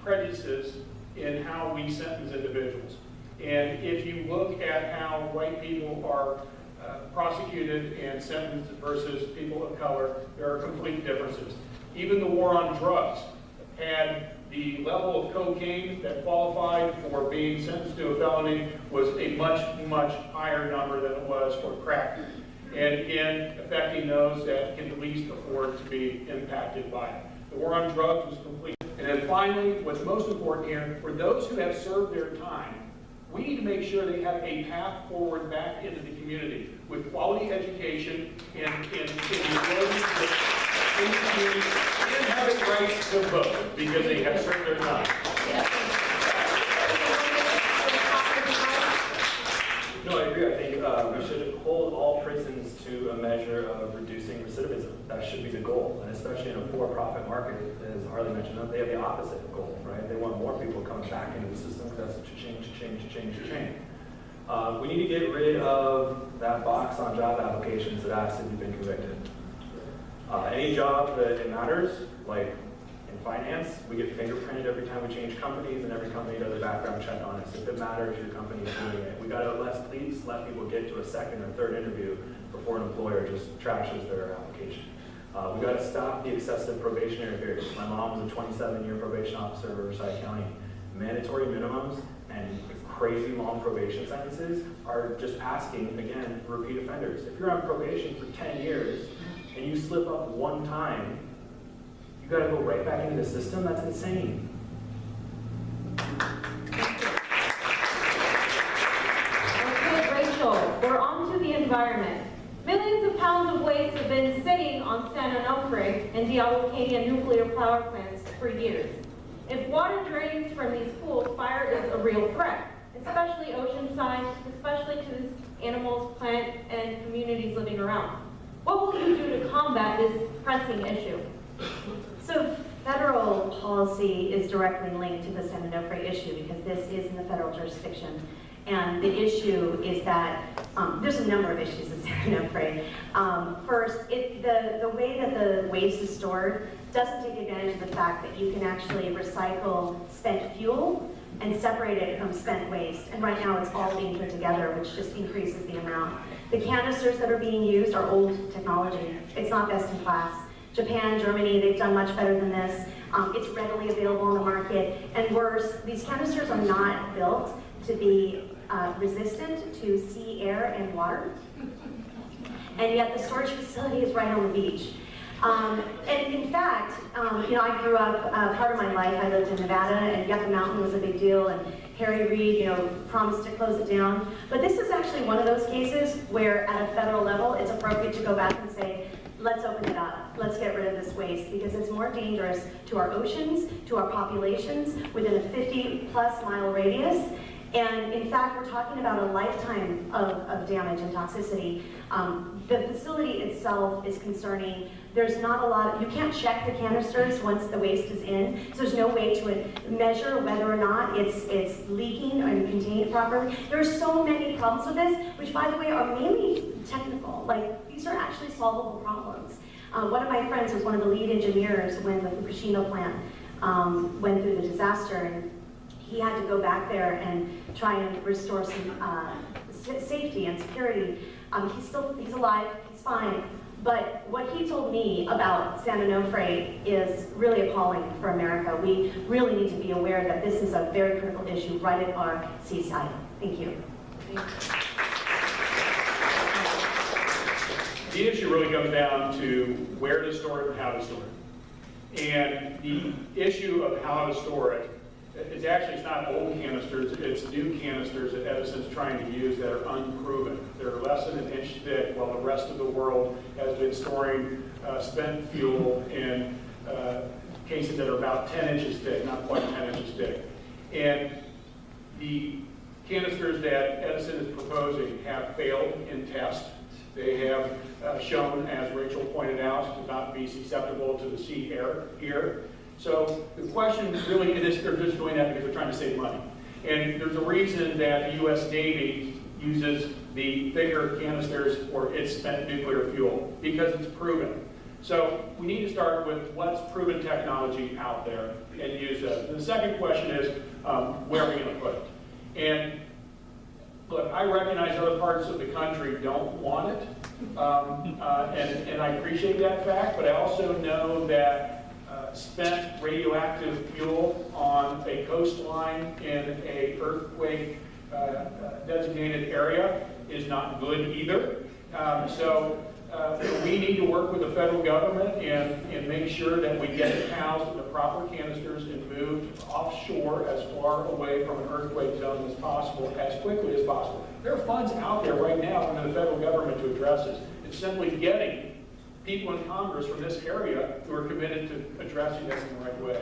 prejudices in how we sentence individuals. And if you look at how white people are prosecuted and sentenced versus people of color, there are complete differences. Even the war on drugs had the level of cocaine that qualified for being sentenced to a felony was a much, much higher number than it was for crack. And again, affecting those that can least afford to be impacted by it. The war on drugs was complete. And then finally, what's most important here, for those who have served their time, we need to make sure they have a path forward back into the community with quality education and the ability to in the community and have a right to vote because they have served their time. No, I agree. I think we should hold all prisons to a measure of reducing recidivism. That should be the goal, and especially in a for-profit market, as Harley mentioned, they have the opposite goal, right? They want more people coming back into the system because that's change. We need to get rid of that box on job applications that asks if you've been convicted. Any job that it matters, like in finance, we get fingerprinted every time we change companies, and every company does a background check on us. If it matters, your company is doing it. We got to please let people get to a second or third interview before an employer just trashes their application. We got to stop the excessive probationary periods. My mom was a 27-year probation officer in Riverside County. Mandatory minimums and crazy long probation sentences are just asking, again, for repeat offenders. If you're on probation for 10 years and you slip up one time, you got to go right back into the system? That's insane. Okay, Rachel, we're on to the environment. Millions of pounds of waste have been sitting on San Onofre and Diablo-Canyon nuclear power plants for years. If water drains from these pools, fire is a real threat, especially oceanside, especially to the animals, plant, and communities living around. What will you do to combat this pressing issue? So federal policy is directly linked to the San Onofre issue because this is in the federal jurisdiction. And the issue is that there's a number of issues with San Onofre. First, the way that the waste is stored doesn't take advantage of the fact that you can actually recycle spent fuel and separate it from spent waste. And right now it's all being put together, which just increases the amount. The canisters that are being used are old technology. It's not best in class. Japan, Germany, they've done much better than this. It's readily available on the market. And worse, these canisters are not built to be resistant to sea, air, and water. And yet the storage facility is right on the beach. And in fact, I grew up, part of my life, I lived in Nevada, and Yucca Mountain was a big deal, and Harry Reid, promised to close it down. But this is actually one of those cases where at a federal level, it's appropriate to go back and say, let's open it up. Let's get rid of this waste because it's more dangerous to our oceans, to our populations within a 50-plus mile radius. And in fact, we're talking about a lifetime of damage and toxicity. The facility itself is concerning. There's not a lot, you can't check the canisters once the waste is in. So there's no way to measure whether or not it's leaking and contained properly. There are so many problems with this, which by the way are mainly technical. Like these are actually solvable problems. One of my friends was one of the lead engineers when the Fukushima plant went through the disaster. And he had to go back there and try and restore safety and security. He's alive, he's fine. But what he told me about San Onofre is really appalling for America. We really need to be aware that this is a very critical issue right at our seaside. Thank you. The issue really comes down to where to store it and how to store it. And the issue of how to store it, it's not old canisters, it's new canisters that Edison's trying to use that are unproven. They're less than an inch thick, while the rest of the world has been storing spent fuel in cases that are about 10 inches thick, not quite 10 inches thick. And the canisters that Edison is proposing have failed in test. They have shown, as Rachel pointed out, to not be susceptible to the sea air here. So the question really is, they're just doing that because they're trying to save money. And there's a reason that the U.S. Navy uses the bigger canisters for its spent nuclear fuel, because it's proven. So we need to start with what's proven technology out there and use that. The second question is, where are we going to put it? And look, I recognize other parts of the country don't want it, and I appreciate that fact, but I also know that spent radioactive fuel on a coastline in an earthquake designated area is not good either. So we need to work with the federal government and make sure that we get it housed in the proper canisters and moved offshore as far away from an earthquake zone as possible, as quickly as possible. There are funds out there right now under the federal government to address this. It's simply getting people in Congress from this area who are committed to addressing this in the right way.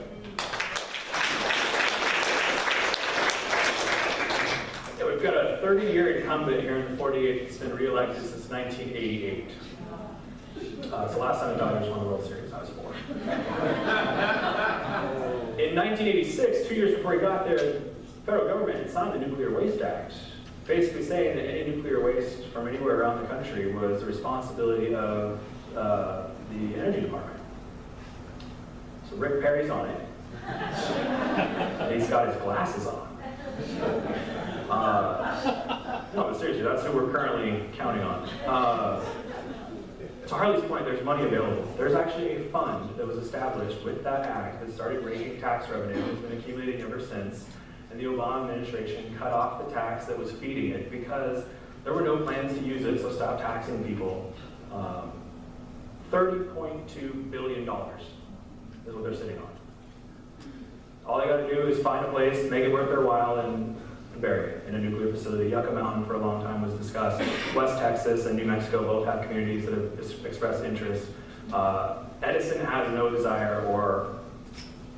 Yeah, we've got a 30-year incumbent here in the 48 that's been reelected since 1988. It's the last time the Dodgers won the World Series. I was born. In 1986, 2 years before he got there, the federal government had signed the Nuclear Waste Act, basically saying that any nuclear waste from anywhere around the country was the responsibility of the Energy Department. So Rick Perry's on it. He's got his glasses on. No, but seriously, that's who we're currently counting on. To Harley's point, there's money available. There's actually a fund that was established with that act that started raising tax revenue. It's been accumulating ever since. And the Obama administration cut off the tax that was feeding it because there were no plans to use it, so stop taxing people. $30.2 billion is what they're sitting on. All they got to do is find a place, make it worth their while, and bury it in a nuclear facility. Yucca Mountain for a long time was discussed. West Texas and New Mexico both have communities that have expressed interest. Edison has no desire or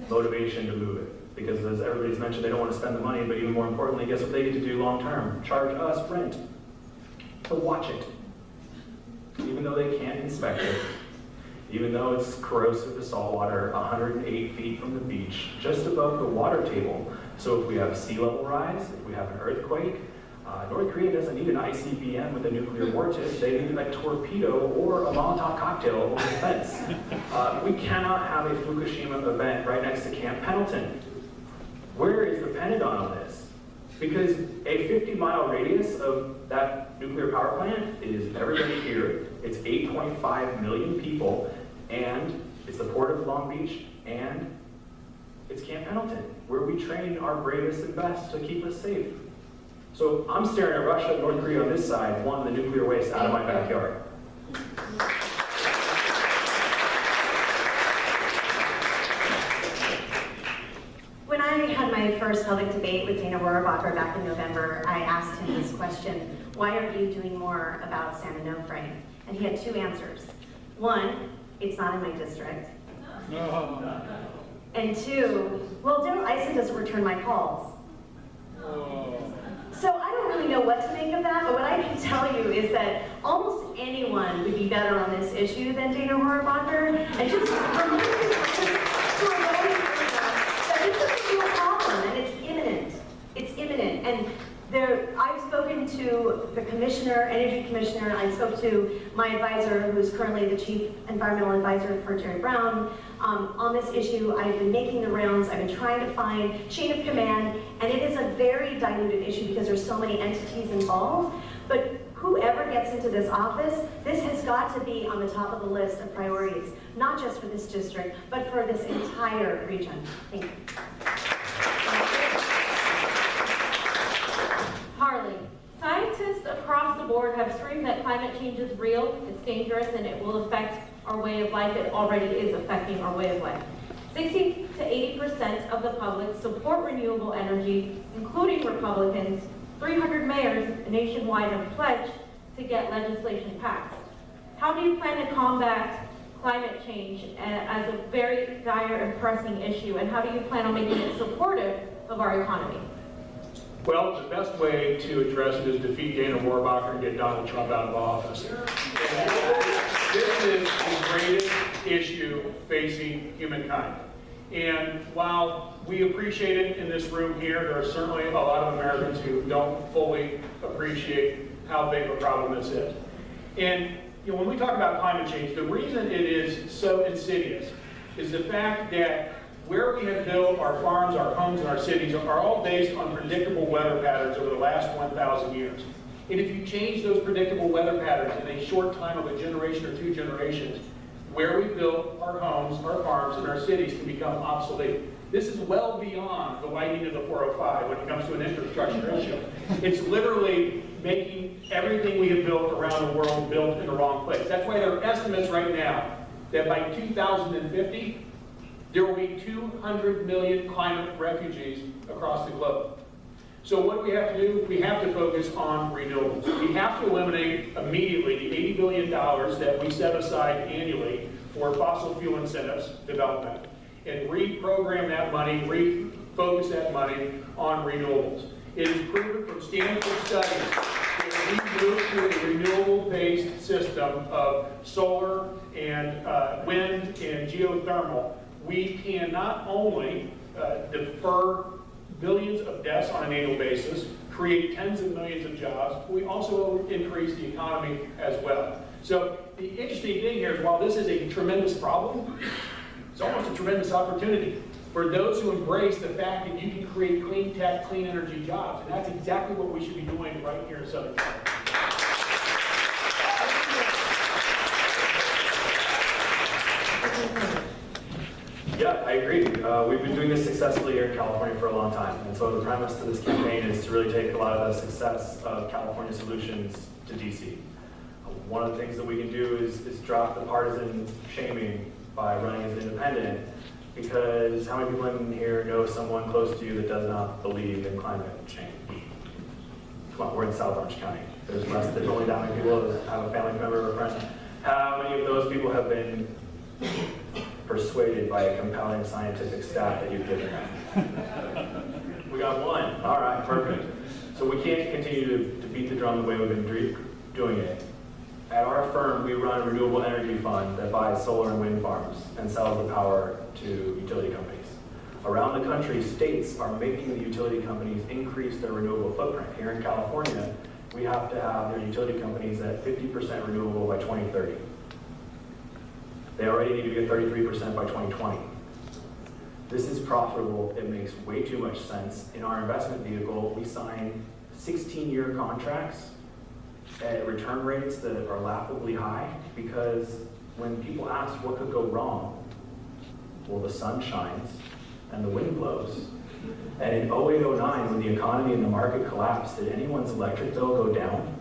motivation to move it because, as everybody's mentioned, they don't want to spend the money, but even more importantly, guess what they get to do long term? Charge us rent to watch it. Even though they can't inspect it, even though it's corrosive to salt water 108 feet from the beach, just above the water table. So if we have sea level rise, if we have an earthquake, North Korea doesn't need an ICBM with a nuclear war tip. They need a torpedo or a Molotov cocktail over the fence. We cannot have a Fukushima event right next to Camp Pendleton. Where is the Pentagon on this? Because a 50-mile radius of that nuclear power plant is everybody here. It's 8.5 million people, and it's the port of Long Beach, and it's Camp Pendleton, where we train our bravest and best to keep us safe. So I'm staring at Russia and North Korea on this side, wanting the nuclear waste out of my backyard. When I had my first public debate with Dana Rohrabacher back in November, I asked him this question: why aren't you doing more about San Onofre? And he had two answers. One, it's not in my district. And two, well, ISA doesn't return my calls. So I don't really know what to make of that, but what I can tell you is that almost anyone would be better on this issue than Dana Rohrabacher. And just remember that this is a real problem, and it's imminent. It's imminent. And I've spoken to to the commissioner, energy commissioner, I spoke to my advisor, who's currently the chief environmental advisor for Jerry Brown, on this issue. I've been making the rounds, I've been trying to find chain of command, and it is a very diluted issue because there's so many entities involved. But whoever gets into this office, this has got to be on the top of the list of priorities, not just for this district, but for this entire region. Thank you. Harley, scientists across the board have screamed that climate change is real, it's dangerous, and it will affect our way of life. It already is affecting our way of life. 60 to 80% of the public support renewable energy, including Republicans. 300 mayors nationwide have pledged to get legislation passed. How do you plan to combat climate change as a very dire and pressing issue, and how do you plan on making it supportive of our economy? Well, the best way to address it is defeat Dana Rohrabacher and get Donald Trump out of office. This is the greatest issue facing humankind. And while we appreciate it in this room here, there are certainly a lot of Americans who don't fully appreciate how big of a problem this is. And when we talk about climate change, the reason it is so insidious is the fact that where we have built our farms, our homes, and our cities are all based on predictable weather patterns over the last 1,000 years. And if you change those predictable weather patterns in a short time of a generation or 2 generations, where we built our homes, our farms, and our cities can become obsolete. This is well beyond the widening of the 405 when it comes to an infrastructure issue. It's literally making everything we have built around the world built in the wrong place. That's why there are estimates right now that by 2050, there will be 200 million climate refugees across the globe. So what do we have to do? We have to focus on renewables. We have to eliminate immediately the $80 billion that we set aside annually for fossil fuel incentives development and reprogram that money, refocus that money on renewables. It is proven from Stanford studies that we move to a renewable-based system of solar and wind and geothermal. We can not only defer billions of deaths on an annual basis, create tens of millions of jobs, we also increase the economy as well. So the interesting thing here is while this is a tremendous problem, it's almost a tremendous opportunity for those who embrace the fact that you can create clean tech, clean energy jobs. And that's exactly what we should be doing right here in Southern California. Yeah, I agree. We've been doing this successfully here in California for a long time. And so the premise to this campaign is to really take a lot of the success of California solutions to DC. One of the things that we can do is drop the partisan shaming by running as an independent, because how many people in here know someone close to you that does not believe in climate change? Come on, we're in South Orange County. There's only that many people that have a family member or a friend. How many of those people have been persuaded by a compelling scientific stat that you've given them? We got one. All right, perfect. So we can't continue to beat the drum the way we've been doing it. At our firm, we run a renewable energy fund that buys solar and wind farms and sells the power to utility companies. Around the country, states are making the utility companies increase their renewable footprint. Here in California, we have to have their utility companies at 50% renewable by 2030. They already need to be at 33% by 2020. This is profitable. It makes way too much sense. In our investment vehicle, we sign 16-year contracts at return rates that are laughably high, because when people ask what could go wrong, well, the sun shines and the wind blows. And in 08-09, when the economy and the market collapsed, did anyone's electric bill go down?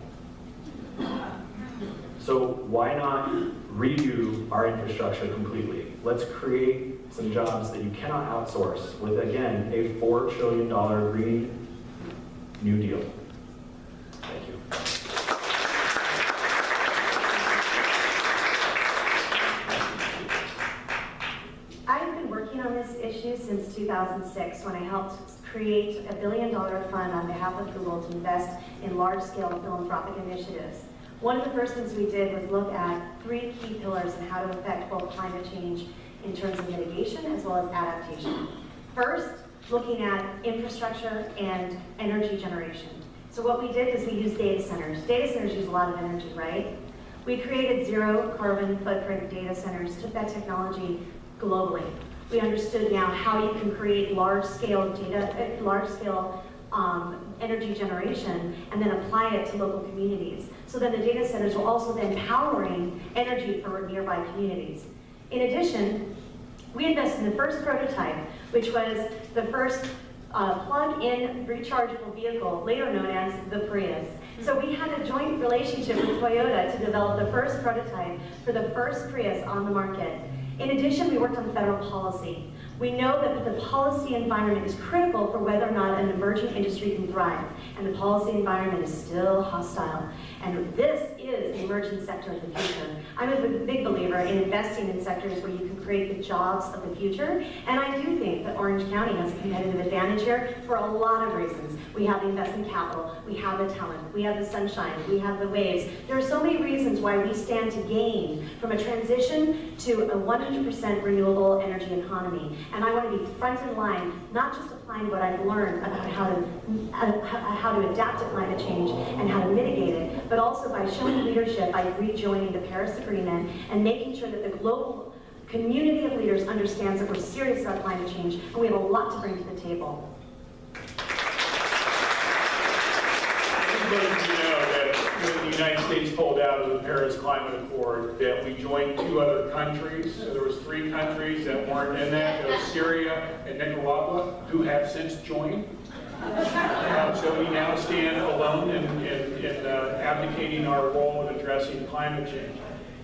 So why not redo our infrastructure completely? Let's create some jobs that you cannot outsource with, again, a $4 trillion Green New Deal. Thank you. I've been working on this issue since 2006 when I helped create a $1 billion fund on behalf of Google to invest in large-scale philanthropic initiatives. One of the first things we did was look at 3 key pillars in how to affect both climate change in terms of mitigation as well as adaptation. First, looking at infrastructure and energy generation. So what we did is we used data centers. Data centers use a lot of energy, right? We created zero carbon footprint data centers, took that technology globally. We understood now how you can create large-scale energy generation and then apply it to local communities. So then the data centers were also then powering energy for nearby communities. In addition, we invested in the first prototype, which was the first plug-in rechargeable vehicle, later known as the Prius. So we had a joint relationship with Toyota to develop the first prototype for the first Prius on the market. In addition, we worked on federal policy. We know that the policy environment is critical for whether or not an emerging industry can thrive, and the policy environment is still hostile. And this is the emerging sector of the future. I'm a big believer in investing in sectors where you can create the jobs of the future, and I do think that Orange County has a competitive advantage here for a lot of reasons. We have the investment capital, we have the talent, we have the sunshine, we have the waves. There are so many reasons why we stand to gain from a transition to a 100% renewable energy economy. And I want to be front in line, not just applying what I've learned about how to adapt to climate change and how to mitigate it, but also by showing leadership by rejoining the Paris Agreement and making sure that the global community of leaders understands that we're serious about climate change and we have a lot to bring to the table. Everybody should know that when the United States pulled out of the Paris Climate Accord, that we joined 2 other countries. So there was 3 countries that weren't in that. There was Syria and Nicaragua, who have since joined. So we now stand alone in abdicating our role in addressing climate change.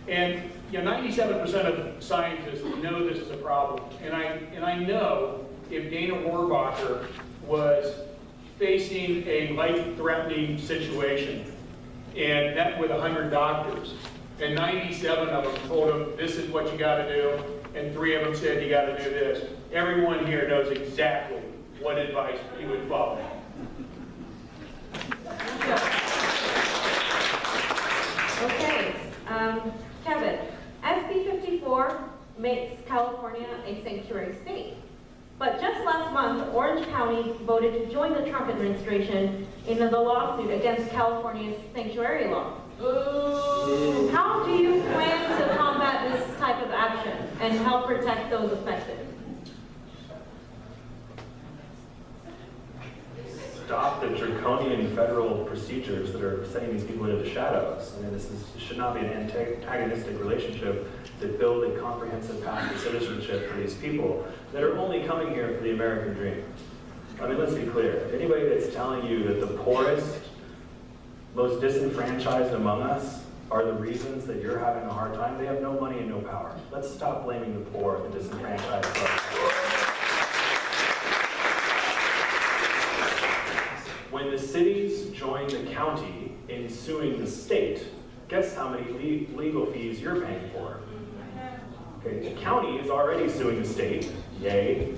And 97% of scientists know this is a problem. And I know if Dana Rohrabacher was facing a life-threatening situation and met with 100 doctors, and 97 of them told him, this is what you got to do, and 3 of them said, you got to do this. Everyone here knows exactly what advice he would follow. Okay, Kevin, SB 54 makes California a sanctuary state. But just last month, Orange County voted to join the Trump administration in the lawsuit against California's sanctuary law. How do you plan to combat this type of action and help protect those affected? Stop the draconian federal procedures that are sending these people into the shadows. I mean, this should not be an antagonistic relationship that build a comprehensive path to citizenship for these people that are only coming here for the American dream. I mean, let's be clear. Anybody that's telling you that the poorest, most disenfranchised among us are the reasons that you're having a hard time, they have no money and no power. Let's stop blaming the poor, the disenfranchised. When the cities join the county in suing the state, guess how many legal fees you're paying for? Okay, the county is already suing the state, yay.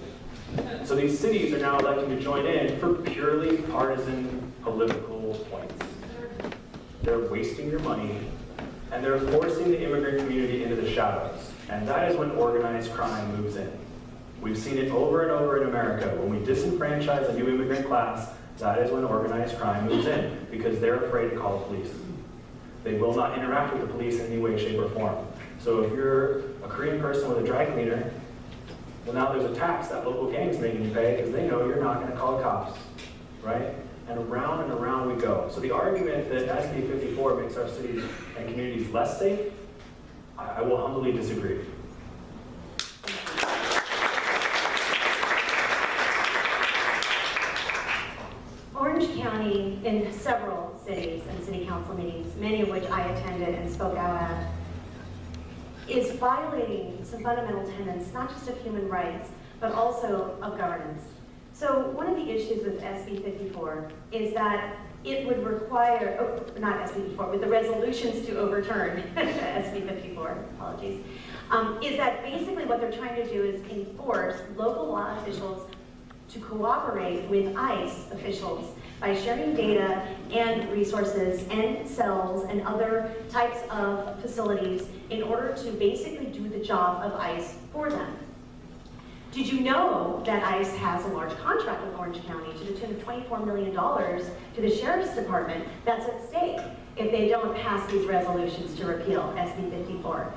So these cities are now electing to join in for purely partisan political points. They're wasting your money, and they're forcing the immigrant community into the shadows. And that is when organized crime moves in. We've seen it over and over in America. When we disenfranchise a new immigrant class, that is when organized crime moves in, because they're afraid to call the police. They will not interact with the police in any way, shape, or form. So if you're a Korean person with a dry cleaner, well, now there's a tax that local gang's making you pay because they know you're not going to call the cops, right? And around we go. So the argument that SB 54 makes our cities and communities less safe, I will humbly disagree. Orange County, in several cities and city council meetings, many of which I attended and spoke out at, is violating some fundamental tenets, not just of human rights, but also of governance. So one of the issues with SB 54 is that it would require, not SB 54, but the resolutions to overturn SB 54, apologies, is that basically what they're trying to do is enforce local law officials to cooperate with ICE officials by sharing data and resources and cells and other types of facilities in order to basically do the job of ICE for them. Did you know that ICE has a large contract with Orange County to the tune of $24 million to the Sheriff's Department that's at stake if they don't pass these resolutions to repeal SB 54?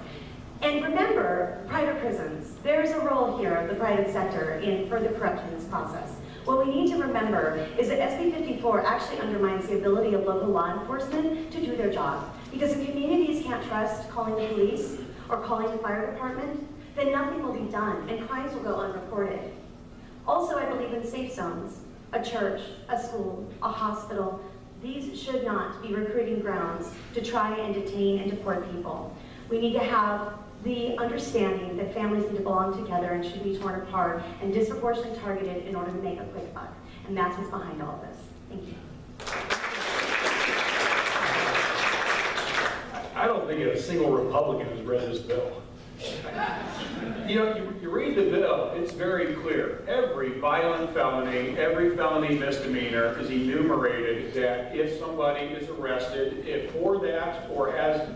And remember, private prisons, there's a role here of the private sector in further corrupting this process. What we need to remember is that SB 54 actually undermines the ability of local law enforcement to do their job. Because if communities can't trust calling the police or calling the fire department, then nothing will be done and crimes will go unreported. Also, I believe in safe zones. A church, a school, a hospital, these should not be recruiting grounds to try and detain and deport people. We need to have the understanding that families need to belong together and should be torn apart and disproportionately targeted in order to make a quick buck. And that's what's behind all of this. Thank you. I don't think a single Republican has read this bill. You know, you read the bill, it's very clear. Every violent felony, every felony misdemeanor is enumerated that if somebody is arrested if for that or has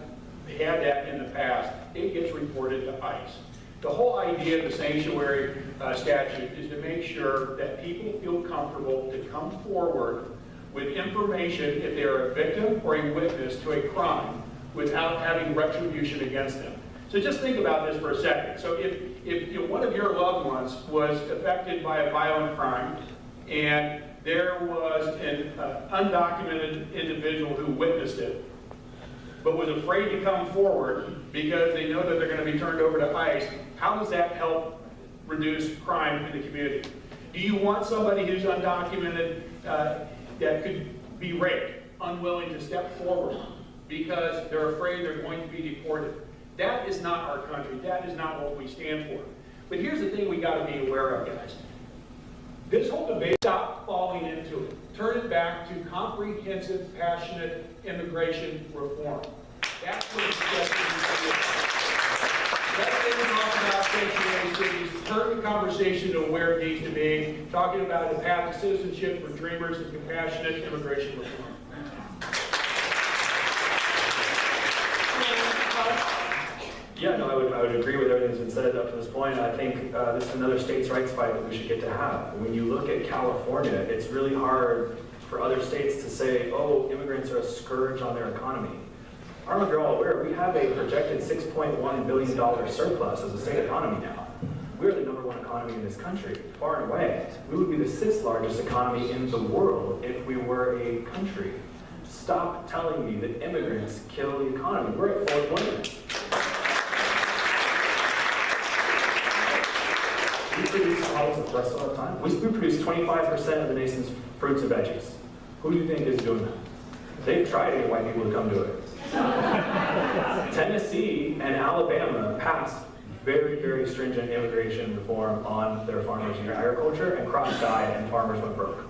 had that in the past, it gets reported to ICE. The whole idea of the sanctuary statute is to make sure that people feel comfortable to come forward with information if they are a victim or a witness to a crime without having retribution against them. So just think about this for a second. So if one of your loved ones was affected by a violent crime and there was an undocumented individual who witnessed it, but was afraid to come forward because they know that they're going to be turned over to ICE, how does that help reduce crime in the community? Do you want somebody who's undocumented that could be raped, unwilling to step forward because they're afraid they're going to be deported? That is not our country. That is not what we stand for. But here's the thing we got to be aware of, guys. This whole debate, stop falling into it. Turn it back to comprehensive, passionate immigration reform. That's what it's destined to do. Let's talk about sanctuary cities. Turn the conversation to where it needs to be. Talking about a path to citizenship for dreamers and compassionate immigration reform. Yeah, no, I would agree with everything that's been said up to this point. I think this is another states' rights fight that we should get to have. When you look at California, it's really hard for other states to say, oh, immigrants are a scourge on their economy. I don't know if you're all aware, we have a projected $6.1 billion surplus as a state economy now. We're the #1 economy in this country, far and away. We would be the 6th largest economy in the world if we were a country. Stop telling me that immigrants kill the economy. We're at 4 million. We produce all the time. We produce 25% of the nation's fruits and veggies. Who do you think is doing that? They've tried to get white people to come do it. Tennessee and Alabama passed very, very stringent immigration reform on their farmers and their agriculture, and crops died and farmers went broke.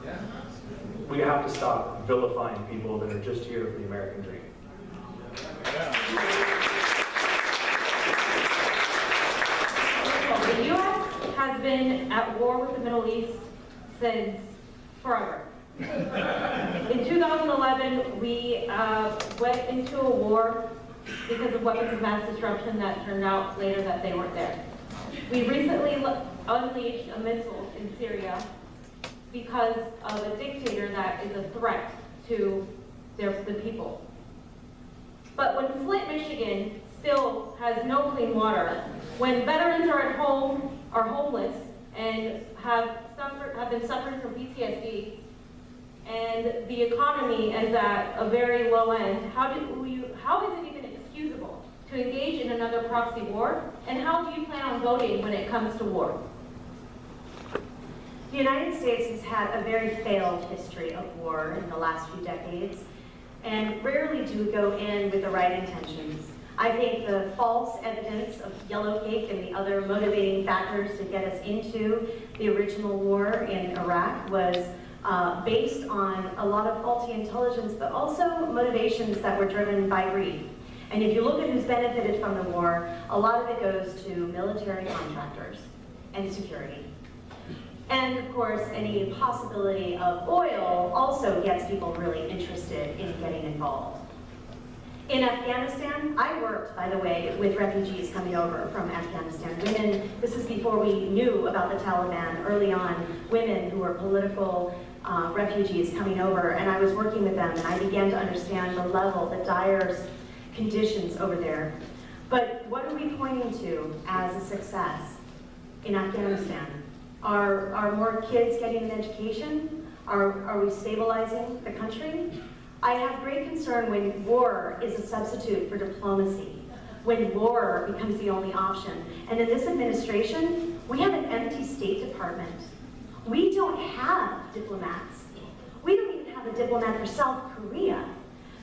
We have to stop vilifying people that are just here for the American dream. The U.S. has been at war with the Middle East since forever. In 2011, we went into a war because of weapons of mass destruction that turned out later that they weren't there. We recently unleashed a missile in Syria because of a dictator that is a threat to the people. But when Flint, Michigan still has no clean water, when veterans are at home, are homeless, and have been suffering from PTSD, and the economy is at a very low end, how is it even excusable to engage in another proxy war? And how do you plan on voting when it comes to war? The United States has had a very failed history of war in the last few decades, and rarely do we go in with the right intentions. I think the false evidence of yellow cake and the other motivating factors to get us into the original war in Iraq was based on a lot of faulty intelligence, but also motivations that were driven by greed. And if you look at who's benefited from the war, a lot of it goes to military contractors and security. And of course, any possibility of oil also gets people really interested in getting involved. In Afghanistan, I worked, by the way, with refugees coming over from Afghanistan. Women, this is before we knew about the Taliban, early on, women who were political refugees coming over, and I was working with them, and I began to understand the level, the dire conditions over there. But what are we pointing to as a success in Afghanistan? Are more kids getting an education? Are we stabilizing the country? I have great concern when war is a substitute for diplomacy, when war becomes the only option. And in this administration, we have an empty State Department. We don't have diplomats. We don't even have a diplomat for South Korea.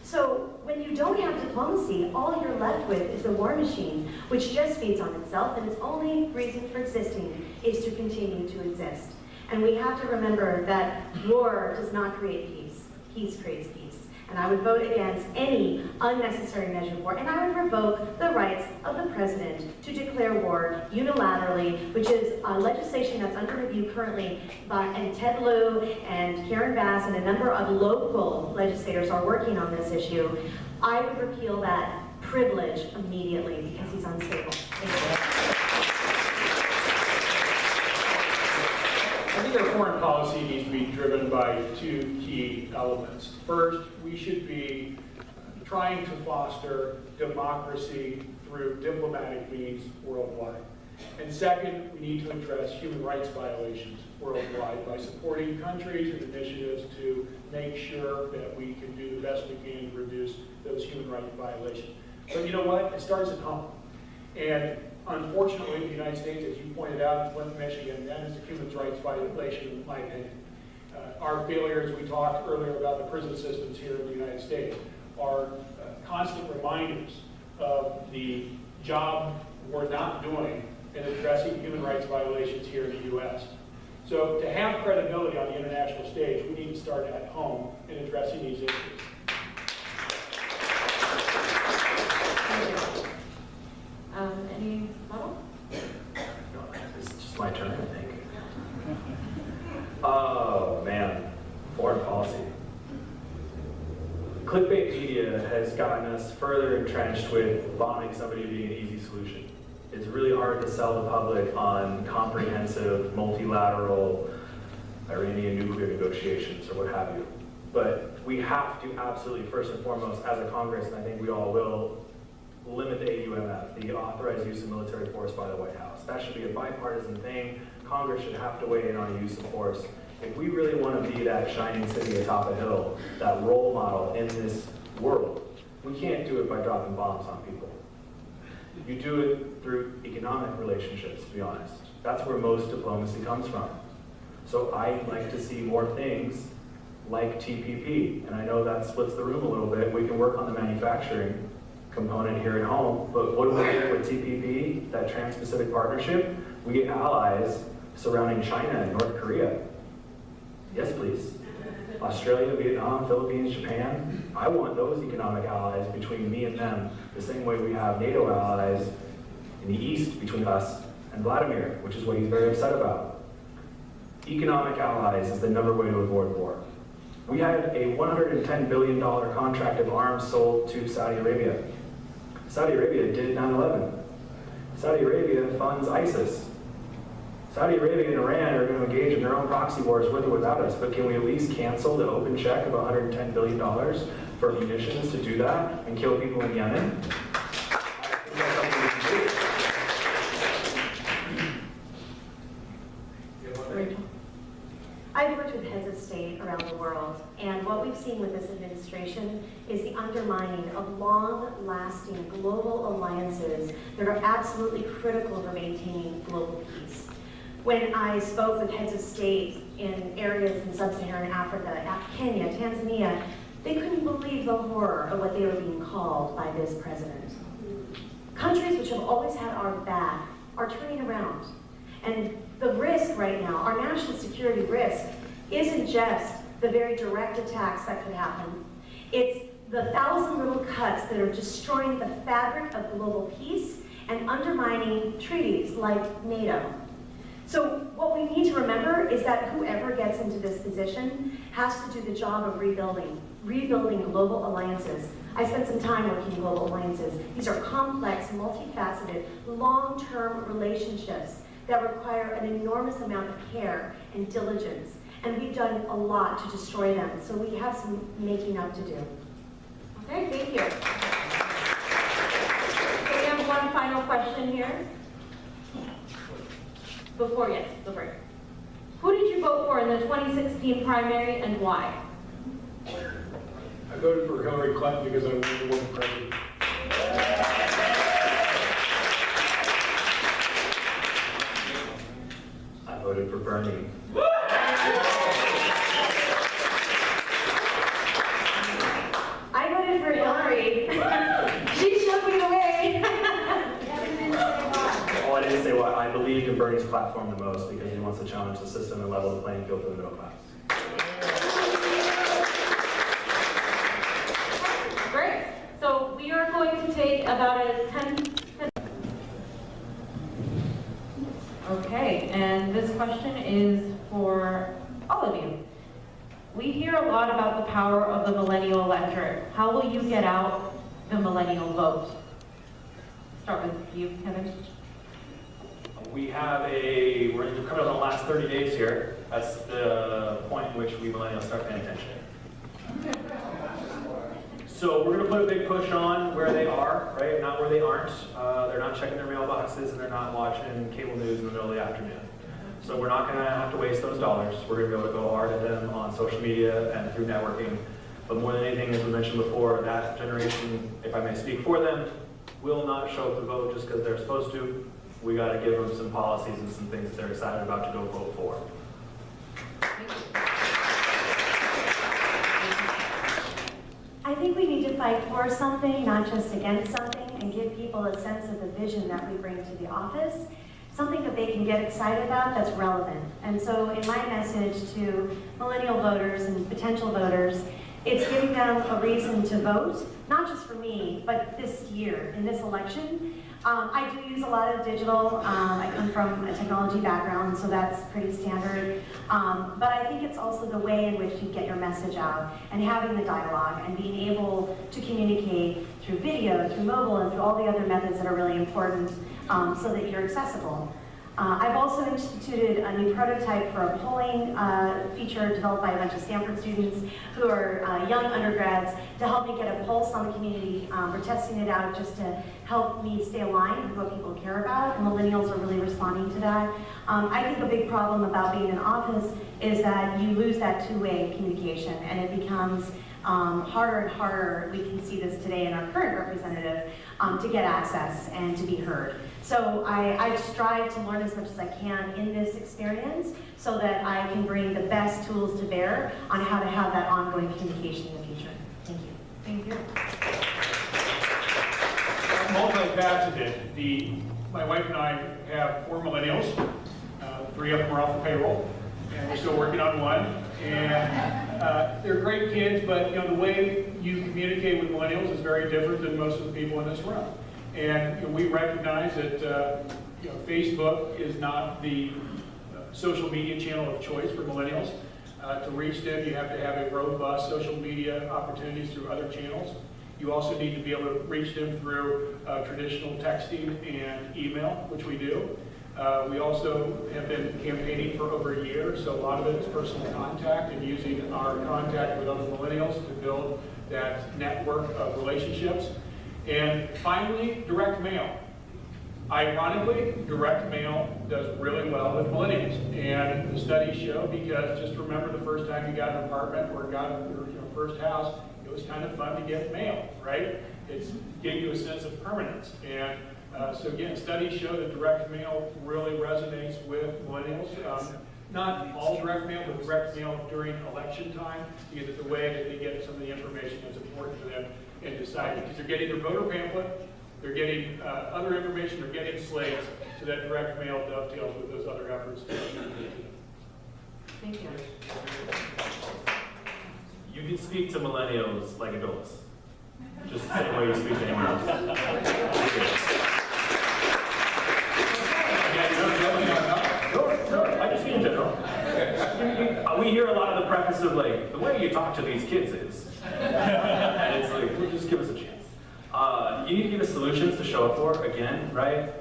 So when you don't have diplomacy, all you're left with is a war machine, which just feeds on itself, and its only reason for existing is to continue to exist. And we have to remember that war does not create peace. Peace creates peace. And I would vote against any unnecessary measure of war, and I would revoke the rights of the president to declare war unilaterally, which is legislation that's under review currently and Ted Lieu and Karen Bass and a number of local legislators are working on this issue. I would repeal that privilege immediately because he's unstable. Thank you. I think our foreign policy needs to be driven by two key elements. First, we should be trying to foster democracy through diplomatic means worldwide. And second, we need to address human rights violations worldwide by supporting countries and initiatives to make sure that we can do the best we can to reduce those human rights violations. But you know what? It starts at home. And unfortunately, in the United States, as you pointed out, in Flint, Michigan, that is a human rights violation, in my opinion. Our failures, we talked earlier about the prison systems here in the United States, are constant reminders of the job we're not doing in addressing human rights violations here in the U.S. So to have credibility on the international stage, we need to start at home in addressing these issues. Any model? It's just my turn, I think. Oh, man. Foreign policy. Clickbait media has gotten us further entrenched with bombing somebody being an easy solution. It's really hard to sell the public on comprehensive, multilateral Iranian nuclear negotiations or what have you. But we have to absolutely, first and foremost, as a Congress, and I think we all will, limit the AUMF, the authorized use of military force by the White House. That should be a bipartisan thing. Congress should have to weigh in on the use of force. If we really want to be that shining city atop a hill, that role model in this world, we can't do it by dropping bombs on people. You do it through economic relationships, to be honest. That's where most diplomacy comes from. So I'd like to see more things like TPP, and I know that splits the room a little bit. We can work on the manufacturing component here at home, but what do we get with TPP, that Trans-Pacific Partnership? We get allies surrounding China and North Korea. Yes, please. Australia, Vietnam, Philippines, Japan. I want those economic allies between me and them, the same way we have NATO allies in the East between us and Vladimir, which is what he's very upset about. Economic allies is the number way to avoid war. We had a $110 billion contract of arms sold to Saudi Arabia. Saudi Arabia did 9/11. Saudi Arabia funds ISIS. Saudi Arabia and Iran are going to engage in their own proxy wars with or without us, but can we at least cancel the open check of $110 billion for munitions to do that and kill people in Yemen? I think that's something we can do. I've worked with heads of state around the world, and what we've seen with this administration is the undermining of long-lasting global alliances that are absolutely critical for maintaining global peace. When I spoke with heads of state in areas in sub-Saharan Africa, Kenya, Tanzania, they couldn't believe the horror of what they were being called by this president. Countries which have always had our back are turning around. And the risk right now, our national security risk, isn't just the very direct attacks that could happen. It's the 1,000 little cuts that are destroying the fabric of global peace and undermining treaties like NATO. So what we need to remember is that whoever gets into this position has to do the job of rebuilding global alliances. I spent some time working in global alliances. These are complex, multifaceted, long-term relationships that require an enormous amount of care and diligence. And we've done a lot to destroy them, so we have some making up to do. Okay, thank you. Okay, we have one final question here. Before the break. Who did you vote for in the 2016 primary and why? I voted for Hillary Clinton because I wanted to win president. I voted for Bernie. I voted for Hillary. She showed me the way. Well, I didn't say why. I believed in Bernie's platform the most because he wants to challenge the system and level the playing field for the middle class. Great. So we are going to take about a 10. Okay, and this question is for all of you. We hear a lot about the power of the millennial electorate. How will you get out the millennial vote? Start with you, Kevin. We're coming up on the last 30 days here. That's the point in which we millennials start paying attention. So we're going to put a big push on where they are, right? Not where they aren't. They're not checking their mailboxes and they're not watching cable news in the middle of the afternoon. So we're not going to have to waste those dollars. We're going to be able to go hard at them on social media and through networking. But more than anything, as we mentioned before, that generation, if I may speak for them, will not show up to vote just because they're supposed to. We got to give them some policies and some things that they're excited about to go vote for. I think we need to fight for something, not just against something, and give people a sense of the vision that we bring to the office, something that they can get excited about that's relevant. And so in my message to millennial voters and potential voters, it's giving them a reason to vote, not just for me, but this year, in this election. I do use a lot of digital. I come from a technology background, so that's pretty standard. But I think it's also the way in which you get your message out and having the dialogue and being able to communicate through video, through mobile, and through all the other methods that are really important so that you're accessible. I've also instituted a new prototype for a polling feature developed by a bunch of Stanford students who are young undergrads to help me get a pulse on the community. We're testing it out just to help me stay aligned with what people care about, and millennials are really responding to that. I think a big problem about being in office is that you lose that two-way communication, and it becomes harder and harder, we can see this today in our current representative, to get access and to be heard. So I strive to learn as much as I can in this experience so that I can bring the best tools to bear on how to have that ongoing communication in the future. Thank you. Thank you. Multifaceted. My wife and I have 4 millennials. 3 of them are off the payroll, and we're still working on one. And they're great kids, but the way you communicate with millennials is very different than most of the people in this room. And we recognize that Facebook is not the social media channel of choice for millennials. To reach them, you have to have a robust social media opportunities through other channels. You also need to be able to reach them through traditional texting and email, which we do. We also have been campaigning for over a year, so a lot of it is personal contact and using our contact with other millennials to build that network of relationships. And finally, direct mail. Ironically, direct mail does really well with millennials. And the studies show, because just remember the first time you got an apartment or got your first house, it was kind of fun to get mail, right? It gave you a sense of permanence. And so again, studies show that direct mail really resonates with millennials. Not all direct mail, but direct mail during election time, because it's a way that they get some of the information that's important to them and decide, because they're getting their voter pamphlet, they're getting other information, they're getting slates, so that direct mail dovetails with those other efforts. Thank you. You can speak to millennials like adults, just the same way you speak to anyone else. Yeah, No, I just mean in general. we hear a lot of the preface of like, the way you talk to these kids is. And it's like, well, just give us a chance. You need to give us solutions to show up for, again, right?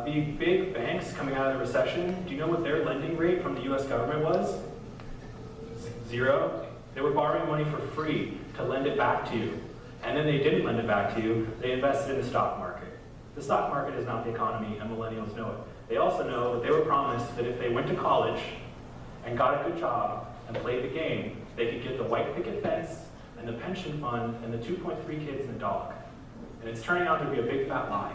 The big banks coming out of the recession, do you know what their lending rate from the US government was? 0. They were borrowing money for free to lend it back to you. And then they didn't lend it back to you, they invested in the stock market. The stock market is not the economy, and millennials know it. They also know that they were promised that if they went to college and got a good job and played the game, they could get the white picket fence and the pension fund and the 2.3 kids and a dog. And it's turning out to be a big fat lie.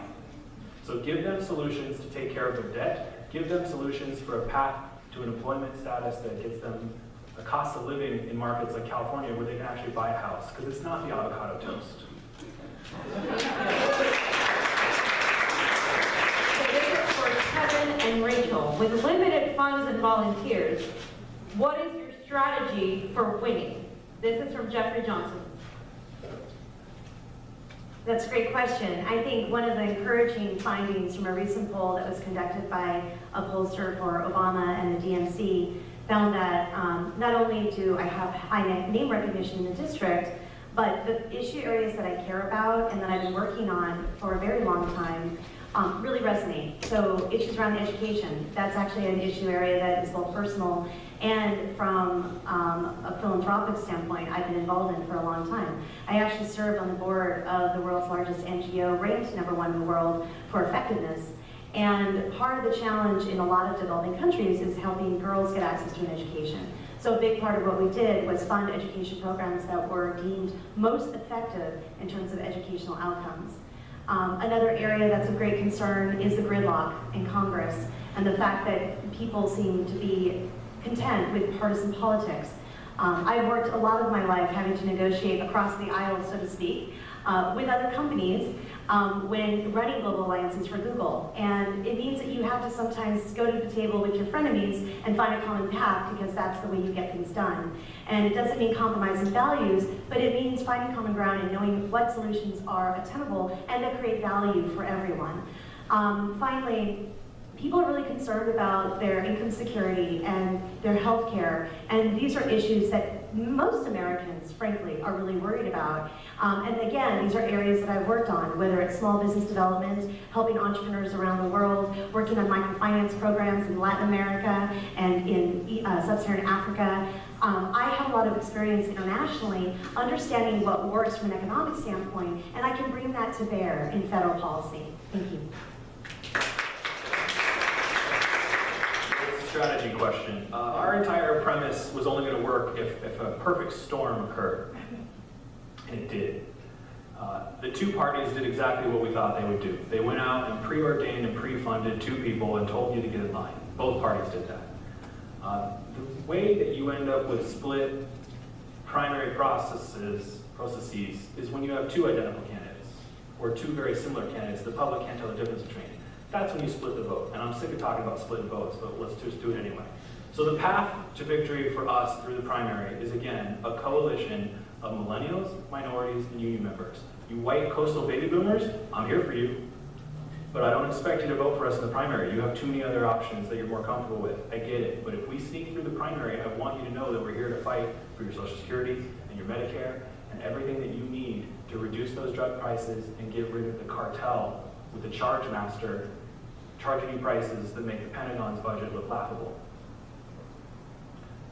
So give them solutions to take care of their debt, give them solutions for a path to an employment status that gets them a cost of living in markets like California where they can actually buy a house, because it's not the avocado toast. So this is for Kevin and Rachel. With limited funds and volunteers, what is your strategy for winning? This is from Jeffrey Johnson. That's a great question. I think one of the encouraging findings from a recent poll that was conducted by a pollster for Obama and the DNC found that not only do I have high name recognition in the district, but the issue areas that I care about and that I've been working on for a very long time really resonate. So issues around education, that's actually an issue area that is both personal and from a philanthropic standpoint I've been involved in for a long time. I actually served on the board of the world's largest NGO, ranked #1 in the world for effectiveness. And part of the challenge in a lot of developing countries is helping girls get access to an education. So a big part of what we did was fund education programs that were deemed most effective in terms of educational outcomes. Another area that's of great concern is the gridlock in Congress and the fact that people seem to be content with partisan politics. I've worked a lot of my life having to negotiate across the aisle, so to speak, with other companies when running global alliances for Google. And it means that you have to sometimes go to the table with your frenemies and find a common path, because that's the way you get things done. And it doesn't mean compromising values, but it means finding common ground and knowing what solutions are attainable and that create value for everyone. Finally, people are really concerned about their income security and their health care, and these are issues that most Americans, frankly, are really worried about. And again, these are areas that I've worked on, whether it's small business development, helping entrepreneurs around the world, working on microfinance programs in Latin America and in sub-Saharan Africa. I have a lot of experience internationally, understanding what works from an economic standpoint, and I can bring that to bear in federal policy. Thank you. Strategy question. Our entire premise was only going to work if a perfect storm occurred, and it did. The two parties did exactly what we thought they would do. They went out and preordained and pre-funded 2 people and told you to get in line. Both parties did that. The way that you end up with split primary processes is when you have 2 identical candidates, or 2 very similar candidates. The public can't tell the difference between. That's when you split the vote. And I'm sick of talking about splitting votes, but let's just do it anyway. So the path to victory for us through the primary is, again, a coalition of millennials, minorities, and union members. You white coastal baby boomers, I'm here for you. But I don't expect you to vote for us in the primary. You have too many other options that you're more comfortable with. I get it. But if we sneak through the primary, I want you to know that we're here to fight for your Social Security and your Medicare and everything that you need to reduce those drug prices and get rid of the cartel with the charge master charging you prices that make the Pentagon's budget look laughable.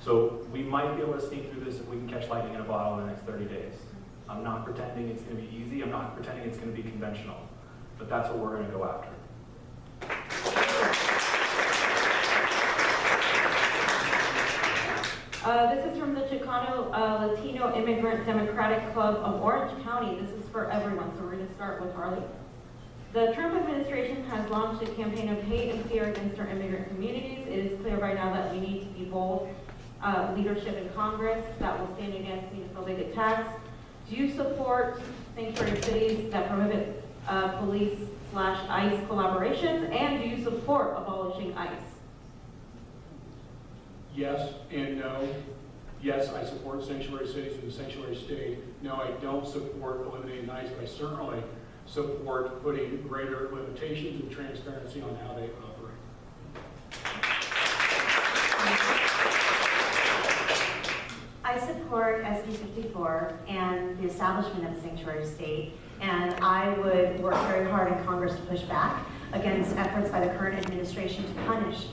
So we might be able to sneak through this if we can catch lightning in a bottle in the next 30 days. I'm not pretending it's going to be easy. I'm not pretending it's going to be conventional. But that's what we're going to go after. This is from the Chicano Latino Immigrant Democratic Club of Orange County. This is for everyone, so we're going to start with Harley. The Trump administration has launched a campaign of hate and fear against our immigrant communities. It is clear right now that we need to be bold leadership in Congress that will stand against xenophobic attacks. Do you support sanctuary cities that prohibit police/ICE collaborations, and do you support abolishing ICE? Yes and no. Yes, I support sanctuary cities and the sanctuary state. No, I don't support eliminating ICE, but I certainly support putting greater limitations and transparency on how they operate. support SB 54 and the establishment of a sanctuary state, and I would work very hard in Congress to push back against efforts by the current administration to punish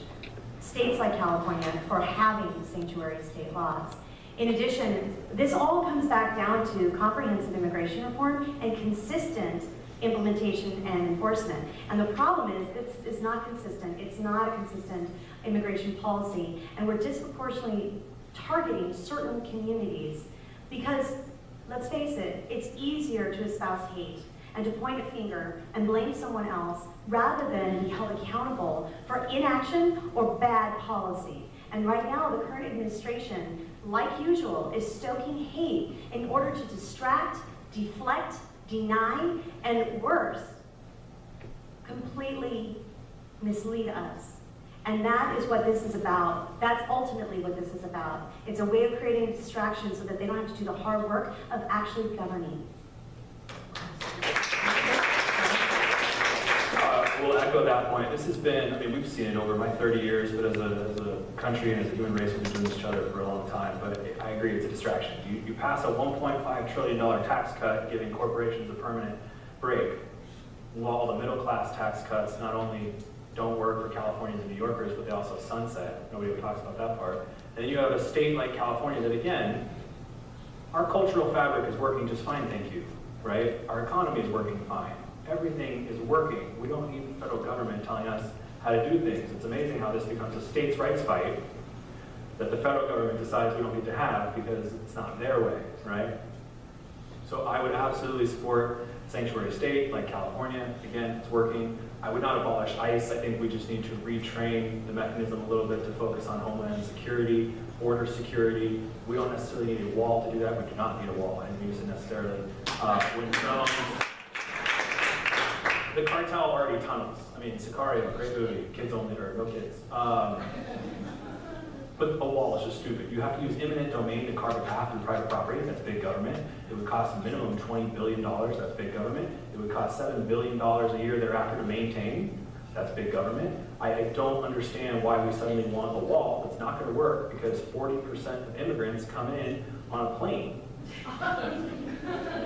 states like California for having sanctuary state laws. In addition, this all comes back down to comprehensive immigration reform and consistent implementation and enforcement. And the problem is, it's not consistent. It's not a consistent immigration policy, and we're disproportionately targeting certain communities because, let's face it, it's easier to espouse hate and to point a finger and blame someone else rather than be held accountable for inaction or bad policy. And right now, the current administration, like usual, is stoking hate in order to distract, deflect, deny, and worse, completely mislead us. And that is what this is about. That's ultimately what this is about. It's a way of creating a distraction so that they don't have to do the hard work of actually governing. We'll echo that point. This has been, I mean, we've seen it over my 30 years, but as a country and as a human race, we've been doing each other for a long time. But I agree, it's a distraction. You pass a $1.5 trillion tax cut, giving corporations a permanent break, while the middle class tax cuts not only don't work for Californians and New Yorkers, but they also sunset. Nobody ever talks about that part. And then you have a state like California that, again, our cultural fabric is working just fine, thank you, right? Our economy is working fine. Everything is working. We don't need the federal government telling us how to do things. It's amazing how this becomes a states' rights fight that the federal government decides we don't need to have because it's not their way, right? So I would absolutely support sanctuary state like California. Again, it's working. I would not abolish ICE. I think we just need to retrain the mechanism a little bit to focus on homeland security, border security. We don't necessarily need a wall to do that. We do not need a wall. I didn't use it necessarily. When drones, the cartel already tunnels. I mean, Sicario, great movie, kids only, or no kids. But a wall is just stupid. You have to use eminent domain to carve a path through private property. That's big government. It would cost a minimum $20 billion. That's big government. It would cost $7 billion a year thereafter to maintain. That's big government. I don't understand why we suddenly want a wall that's not going to work because 40% of immigrants come in on a plane.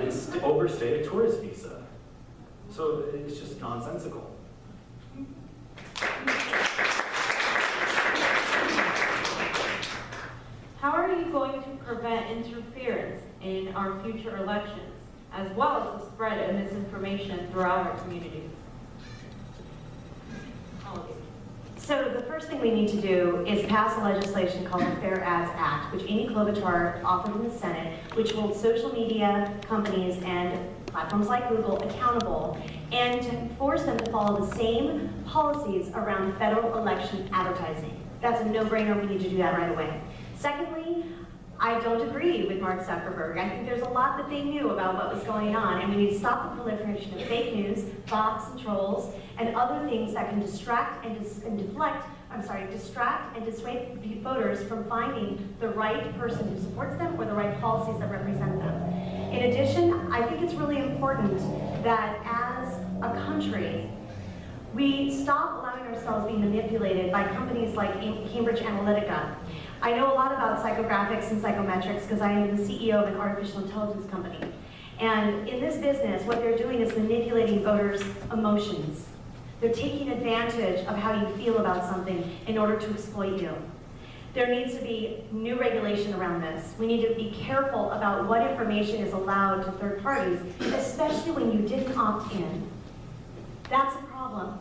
It's overstayed a tourist visa. So it's just nonsensical. How are you going to prevent interference in our future elections, as well as the spread of misinformation throughout our communities? All of you. So the first thing we need to do is pass a legislation called the Fair Ads Act, which Amy Klobuchar offered in the Senate, which holds social media companies and platforms like Google accountable and to force them to follow the same policies around federal election advertising. That's a no-brainer. We need to do that right away. Secondly, I don't agree with Mark Zuckerberg. I think there's a lot that they knew about what was going on, and we need to stop the proliferation of fake news, bots and trolls, and other things that can distract and dissuade voters from finding the right person who supports them or the right policies that represent them. In addition, I think it's really important that as a country, we stop allowing ourselves being manipulated by companies like Cambridge Analytica. I know a lot about psychographics and psychometrics because I am the CEO of an artificial intelligence company. And in this business, what they're doing is manipulating voters' emotions. They're taking advantage of how you feel about something in order to exploit you. There needs to be new regulation around this. We need to be careful about what information is allowed to third parties, especially when you didn't opt in. That's a problem.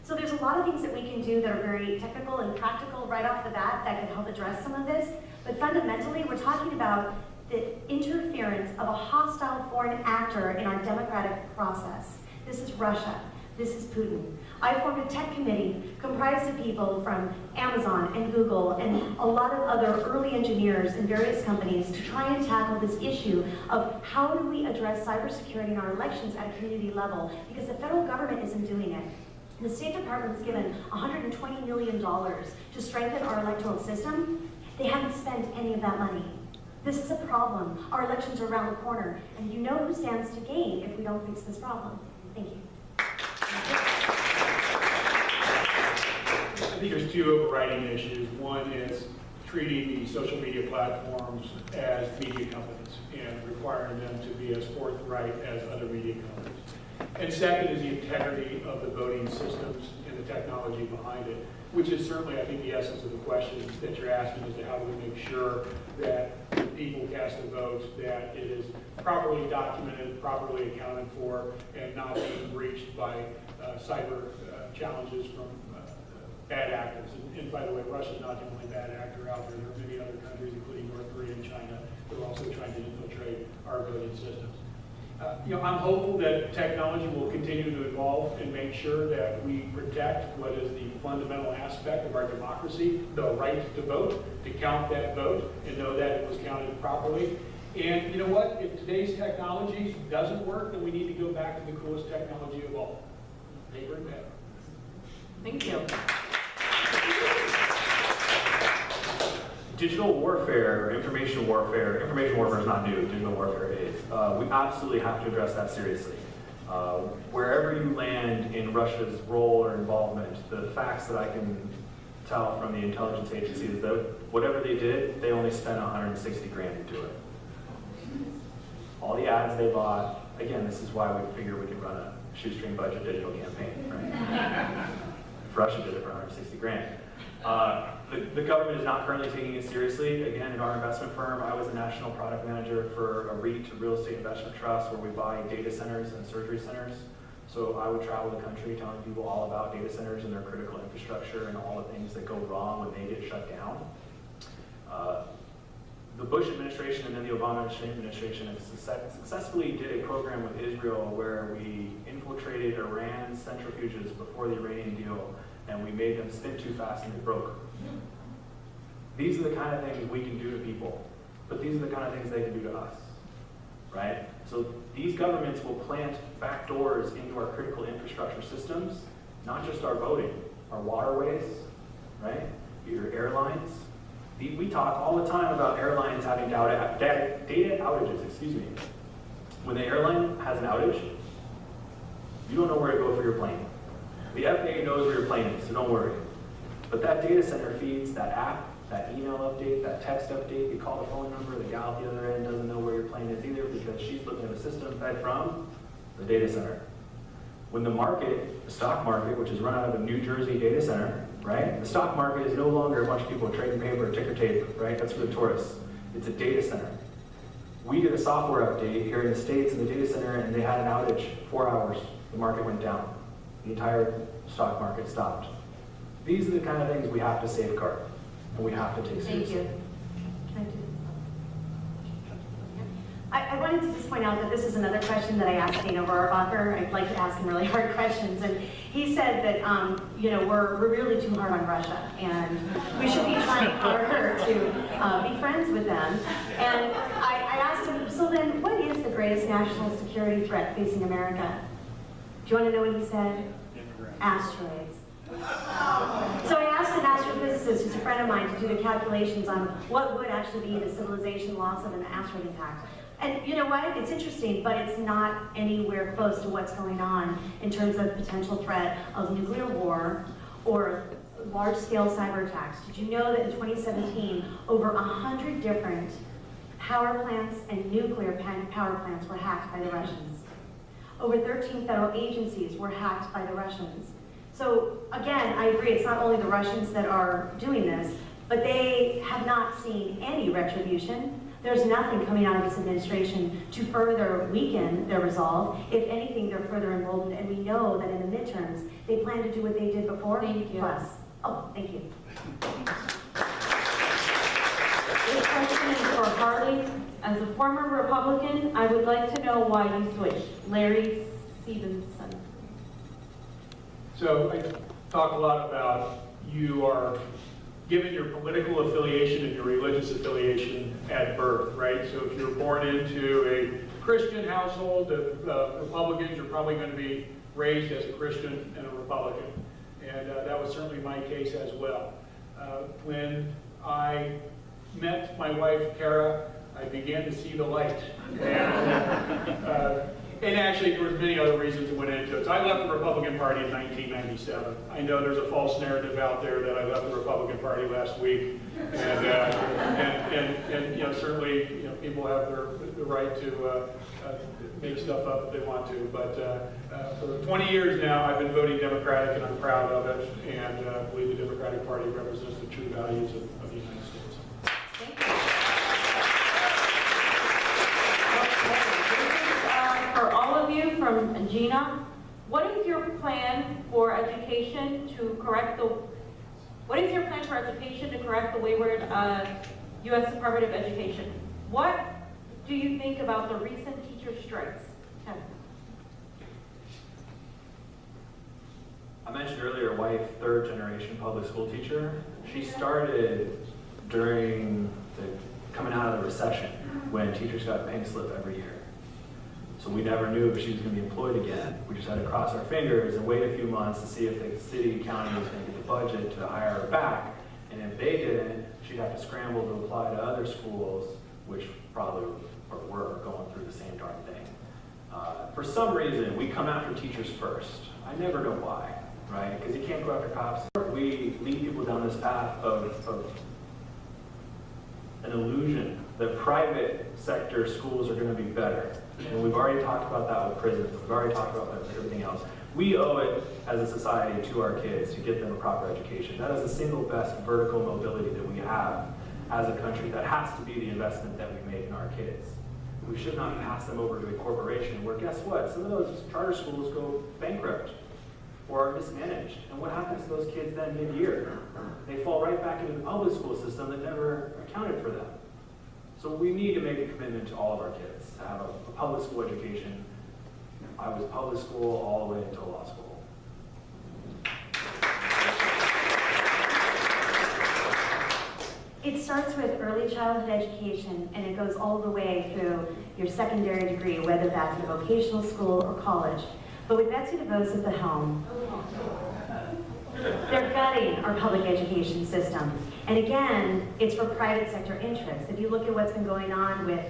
So there's a lot of things that we can do that are very technical and practical right off the bat that can help address some of this. But fundamentally, we're talking about the interference of a hostile foreign actor in our democratic process. This is Russia. This is Putin. I formed a tech committee comprised of people from Amazon and Google and a lot of other early engineers in various companies to try and tackle this issue of how do we address cybersecurity in our elections at a community level, because the federal government isn't doing it. The State Department's given $120 million to strengthen our electoral system. They haven't spent any of that money. This is a problem. Our elections are around the corner, and you know who stands to gain if we don't fix this problem. Thank you. I think there's two overriding issues. One is treating the social media platforms as media companies and requiring them to be as forthright as other media companies. And second is the integrity of the voting systems and the technology behind it, which is certainly, I think, the essence of the question that you're asking as to how do we make sure that when people cast a vote, that it is properly documented, properly accounted for, and not being breached by cyber challenges from bad actors. And by the way, Russia's not the only bad actor out there. There are many other countries, including North Korea and China, that are also trying to infiltrate our voting systems. I'm hopeful that technology will continue to evolve and make sure that we protect what is the fundamental aspect of our democracy, the right to vote, to count that vote and know that it was counted properly. And you know what? If today's technology doesn't work, then we need to go back to the coolest technology of all, paper and pen. Thank you. Digital warfare, information warfare is not new, digital warfare is. We absolutely have to address that seriously. Wherever you land in Russia's role or involvement, the facts that I can tell from the intelligence agency is that whatever they did, they only spent 160 grand to do it. All the ads they bought, again, this is why we figure we can run a shoestring budget digital campaign, right? If Russia did it for 160 grand. The government is not currently taking it seriously. Again, in our investment firm, I was a national product manager for a REIT, a real estate investment trust, where we buy data centers and surgery centers. So I would travel the country telling people all about data centers and their critical infrastructure and all the things that go wrong when they get shut down. The Bush administration and then the Obama administration successfully did a program with Israel where we infiltrated Iran's centrifuges before the Iranian deal, and we made them spin too fast and they broke. These are the kind of things we can do to people, but these are the kind of things they can do to us, right? So these governments will plant backdoors into our critical infrastructure systems, not just our voting, our waterways, right? Your airlines. We talk all the time about airlines having data outages, excuse me. When the airline has an outage, you don't know where to go for your plane. The FAA knows where your plane is, so don't worry. But that data center feeds that app, that email update, that text update. You call the phone number, the gal at the other end doesn't know where your plane is either because she's looking at a system fed from the data center. When the market, the stock market, which is run out of a New Jersey data center, right? The stock market is no longer a bunch of people trading paper, ticker tape, right? That's for the tourists. It's a data center. We did a software update here in the States in the data center and they had an outage, 4 hours. The market went down. The entire stock market stopped. These are the kind of things we have to safeguard and we have to take seriously. Thank you. Can I do I wanted to just point out that this is another question that I asked Dana Rohrabacher. I'd like to ask him really hard questions. And he said that, you know, we're really too hard on Russia. And we should be trying harder to be friends with them. And I asked him, so then what is the greatest national security threat facing America? Do you want to know what he said? Asteroids. So I asked an astrophysicist, who's a friend of mine, to do the calculations on what would actually be the civilization loss of an asteroid impact. And you know what? It's interesting, but it's not anywhere close to what's going on in terms of potential threat of nuclear war or large-scale cyber attacks. Did you know that in 2017, over 100 different power plants and nuclear power plants were hacked by the Russians? Over 13 federal agencies were hacked by the Russians. So again, I agree, it's not only the Russians that are doing this, but they have not seen any retribution. There's nothing coming out of this administration to further weaken their resolve. If anything, they're further emboldened, and we know that in the midterms, they plan to do what they did before. Thank you. Plus. Oh, thank you. This question is for Harley. As a former Republican, I would like to know why you switched. Larry Stevenson. So I talk a lot about you are given your political affiliation and your religious affiliation at birth, right? So if you're born into a Christian household of Republicans, you're probably going to be raised as a Christian and a Republican. And that was certainly my case as well. When I met my wife, Kara, I began to see the light. And And actually, there was many other reasons that went into it. So I left the Republican Party in 1997. I know there's a false narrative out there that I left the Republican Party last week, and you know, certainly, you know, people have the right to make stuff up if they want to. But for 20 years now, I've been voting Democratic, and I'm proud of it, and believe the Democratic Party represents the true values of the United States. Thank you. For all of you, from Gina, what is your plan for education to correct the wayward U.S. Department of Education? What do you think about the recent teacher strikes? Kevin. I mentioned earlier, wife, third generation public school teacher. She started during coming out of the recession when teachers got a pink slip every year. So we never knew if she was going to be employed again. We just had to cross our fingers and wait a few months to see if the city, county was going to get the budget to hire her back. And if they didn't, she'd have to scramble to apply to other schools, which probably were going through the same darn thing. For some reason, we come after teachers first. I never know why, right? Because you can't go after cops. We lead people down this path of an illusion that private sector schools are going to be better. And we've already talked about that with prisons. We've already talked about that with everything else. We owe it as a society to our kids to get them a proper education. That is the single best vertical mobility that we have as a country. That has to be the investment that we make in our kids. We should not pass them over to a corporation where, guess what? Some of those charter schools go bankrupt or are mismanaged. And what happens to those kids then mid-year? They fall right back into the public school system that never accounted for them. So we need to make a commitment to all of our kids to have a public school education. I was public school all the way until law school. It starts with early childhood education, and it goes all the way through your secondary degree, whether that's in a vocational school or college. But with Betsy DeVos at the helm, they're gutting our public education system. And again, it's for private sector interests. If you look at what's been going on with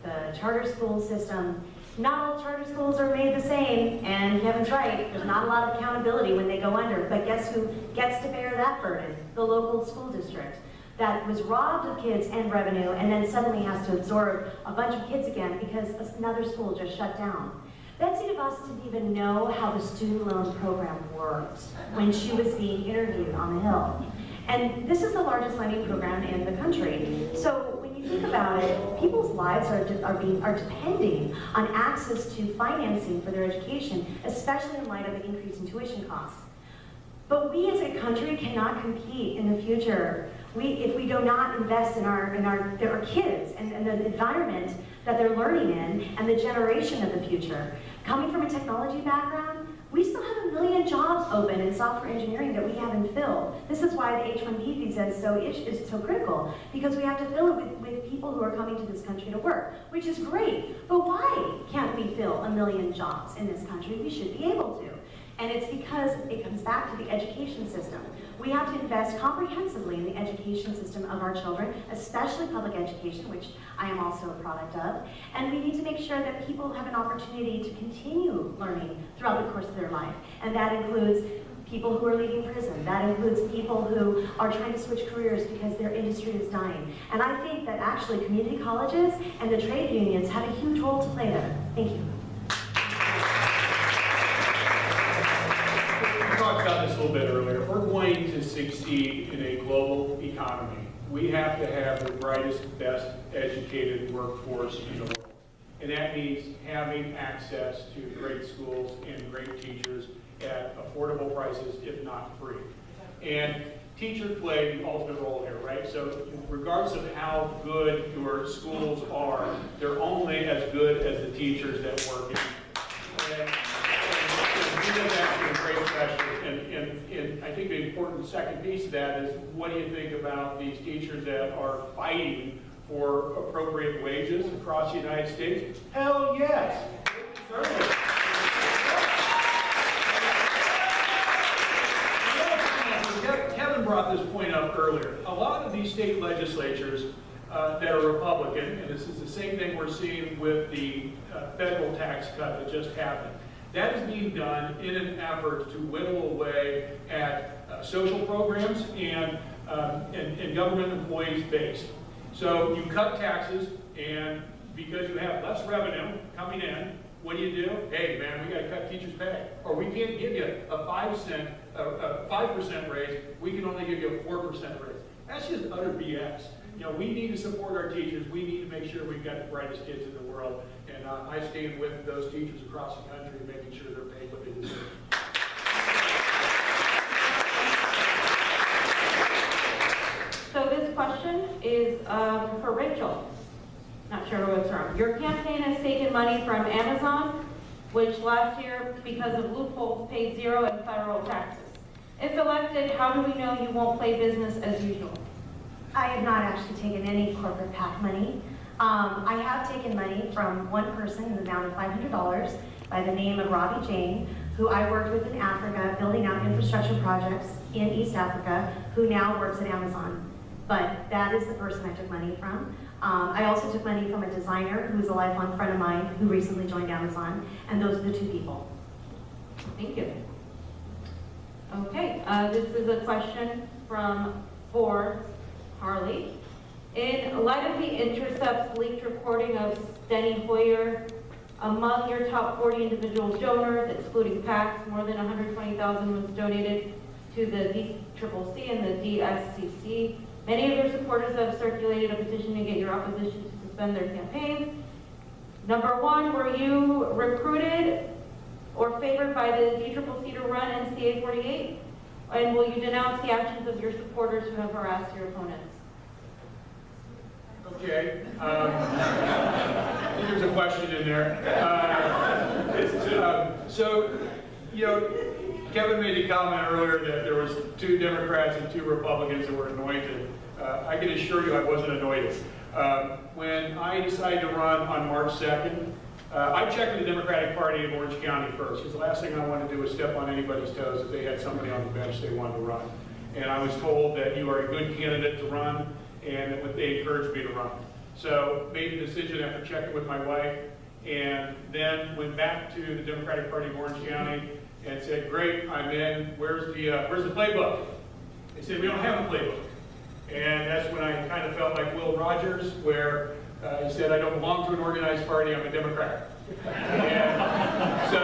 the charter school system, not all charter schools are made the same, and Kevin's right, there's not a lot of accountability when they go under, but guess who gets to bear that burden? The local school district that was robbed of kids and revenue, and then suddenly has to absorb a bunch of kids again because another school just shut down. Betsy DeVos didn't even know how the student loan program worked when she was being interviewed on the Hill. And this is the largest lending program in the country. So when you think about it, people's lives are depending on access to financing for their education, especially in light of the increase in tuition costs. But we as a country cannot compete in the future if we do not invest in our kids and the environment that they're learning in and the generation of the future. Coming from a technology background, we still have 1 million jobs open in software engineering that we haven't filled. This is why the H-1B visa is so critical, because we have to fill it with people who are coming to this country to work, which is great. But why can't we fill 1 million jobs in this country? We should be able to. And it's because it comes back to the education system. We have to invest comprehensively in the education system of our children, especially public education, which I am also a product of. And we need to make sure that people have an opportunity to continue learning throughout the course of their life. And that includes people who are leaving prison. That includes people who are trying to switch careers because their industry is dying. And I think that actually community colleges and the trade unions have a huge role to play there. Thank you. We talked about this a little bit earlier. If we're going to succeed in a global economy, we have to have the brightest, best educated workforce in the world. And that means having access to great schools and great teachers at affordable prices, if not free. And teachers play the ultimate role here, right? So regardless of how good your schools are, they're only as good as the teachers that work in them. And that's actually a great question. And I think the important second piece of that is, what do you think about these teachers that are fighting for appropriate wages across the United States? Hell yes! They deserve it. Kevin brought this point up earlier. A lot of these state legislatures that are Republican, and this is the same thing we're seeing with the federal tax cut that just happened. That is being done in an effort to whittle away at social programs and government employees' base. So you cut taxes, and because you have less revenue coming in, what do? Hey, man, we got to cut teachers' pay, or we can't give you a 5% raise. We can only give you a 4% raise. That's just utter BS. You know, we need to support our teachers. We need to make sure we've got the brightest kids in the world. And I stand with those teachers across the country, making sure they're paid what they deserve. So this question is for Rachel. Not sure who it's from. Your campaign has taken money from Amazon, which last year, because of loopholes, paid 0 in federal taxes. If elected, how do we know you won't play business as usual? I have not actually taken any corporate PAC money. I have taken money from one person in the amount of $500 by the name of Robbie Jane, who I worked with in Africa, building out infrastructure projects in East Africa, who now works at Amazon. But that is the person I took money from. I also took money from a designer who is a lifelong friend of mine who recently joined Amazon, and those are the two people. Thank you. Okay, this is a question for Harley. In light of the Intercept's leaked reporting of Steny Hoyer, among your top 40 individual donors, excluding PACs, more than $120,000 was donated to the DCCC and the DSCC. Many of your supporters have circulated a petition to get your opposition to suspend their campaigns. Number one, were you recruited or favored by the DCCC to run in CA-48? And will you denounce the actions of your supporters who have harassed your opponents? Okay. There's a question in there. So, you know, Kevin made a comment earlier that there was 2 Democrats and 2 Republicans that were anointed. I can assure you I wasn't anointed. When I decided to run on March 2nd, I checked with the Democratic Party in Orange County first, because the last thing I wanted to do was step on anybody's toes if they had somebody on the bench they wanted to run. And I was told that you are a good candidate to run, and that they encouraged me to run. So made the decision after checking with my wife, and then went back to the Democratic Party of Orange County and said, great, I'm in, where's the playbook? They said, we don't have a playbook. And that's when I kind of felt like Will Rogers, where he said, I don't belong to an organized party, I'm a Democrat. And so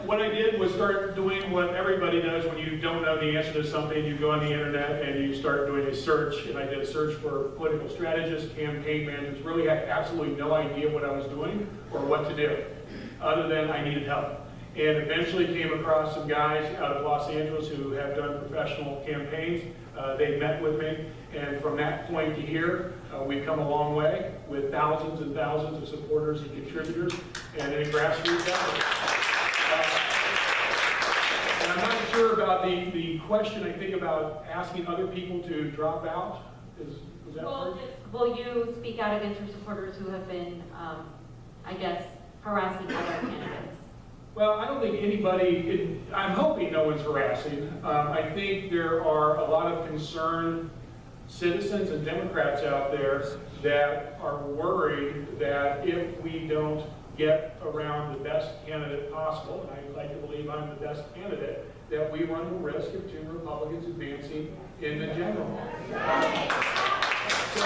what I did was start doing what everybody does when you don't know the answer to something. You go on the internet and you start doing a search, and I did a search for political strategists, campaign managers, really had absolutely no idea what I was doing or what to do, other than I needed help. And eventually came across some guys out of Los Angeles who have done professional campaigns. They met with me, and from that point to here, we've come a long way with thousands and thousands of supporters and contributors, and in a grassroots effort. And I'm not sure about the question, I think, about asking other people to drop out. Was that Will you speak out against your supporters who have been, I guess, harassing other candidates? Well, I don't think anybody, I'm hoping no one's harassing. I think there are a lot of concerned citizens and Democrats out there that are worried that if we don't get around the best candidate possible, and I'd like to believe I'm the best candidate, that we run the risk of 2 Republicans advancing in the general. So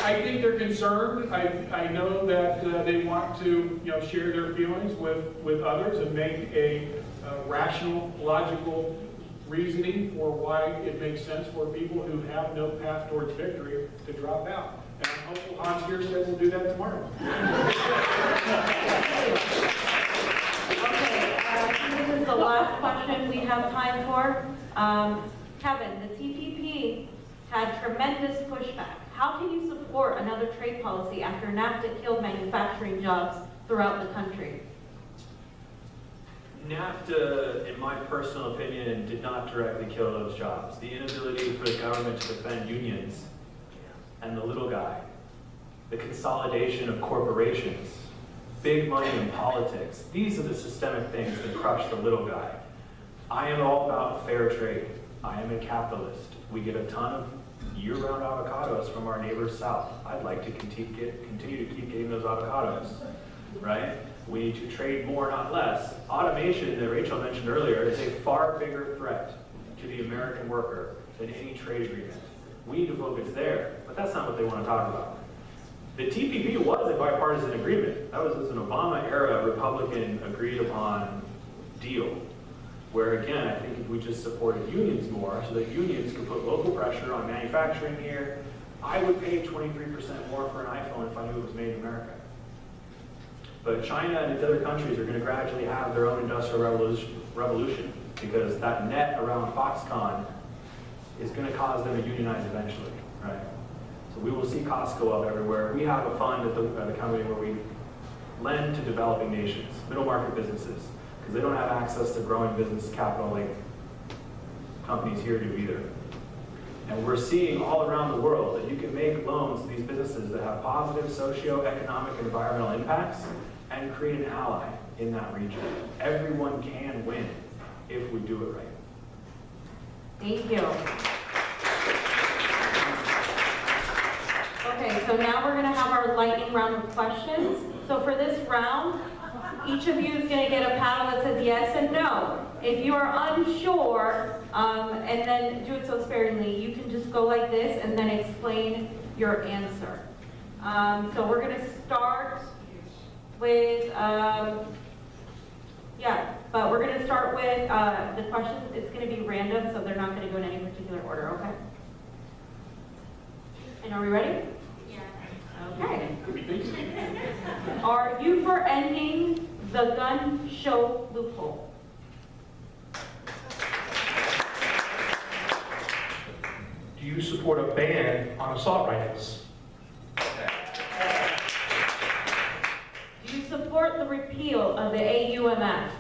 I think they're concerned. I know that they want to, share their feelings with others and make a rational, logical reasoning for why it makes sense for people who have no path towards victory to drop out. And I'm hopeful Hans Kierstead will do that tomorrow. Okay, this is the last question we have time for. Kevin, the TPP had tremendous pushback. How can you support another trade policy after NAFTA killed manufacturing jobs throughout the country? NAFTA, in my personal opinion, did not directly kill those jobs. The inability for the government to defend unions and the little guy, the consolidation of corporations, big money in politics, these are the systemic things that crush the little guy. I am all about fair trade. I am a capitalist. We get a ton of year-round avocados from our neighbors south. I'd like to continue to keep getting those avocados, right? We need to trade more, not less. Automation that Rachel mentioned earlier is a far bigger threat to the American worker than any trade agreement. We need to focus there, but that's not what they want to talk about. The TPP was a bipartisan agreement. That was an Obama-era Republican agreed-upon deal, where again, I think if we just supported unions more, so that unions could put local pressure on manufacturing here, I would pay 23% more for an iPhone if I knew it was made in America. But China and its other countries are going to gradually have their own industrial revolution because that net around Foxconn is going to cause them to unionize eventually, right? So we will see costs go up everywhere. We have a fund at the company where we lend to developing nations, middle market businesses, because they don't have access to growing business capital like companies here do either. And we're seeing all around the world that you can make loans to these businesses that have positive socio-economic and environmental impacts and create an ally in that region. Everyone can win if we do it right. Thank you. Okay, so now we're going to have our lightning round of questions. So for this round, each of you is going to get a paddle that says yes and no. If you are unsure, and then do it so sparingly, you can just go like this and then explain your answer. So we're going to start with, but we're going to start with the questions. It's going to be random, so they're not going to go in any particular order, okay? And are we ready? Yeah. Okay. Are you for ending the gun show loophole? Do you support a ban on assault rifles? Do you support the repeal of the AUMF?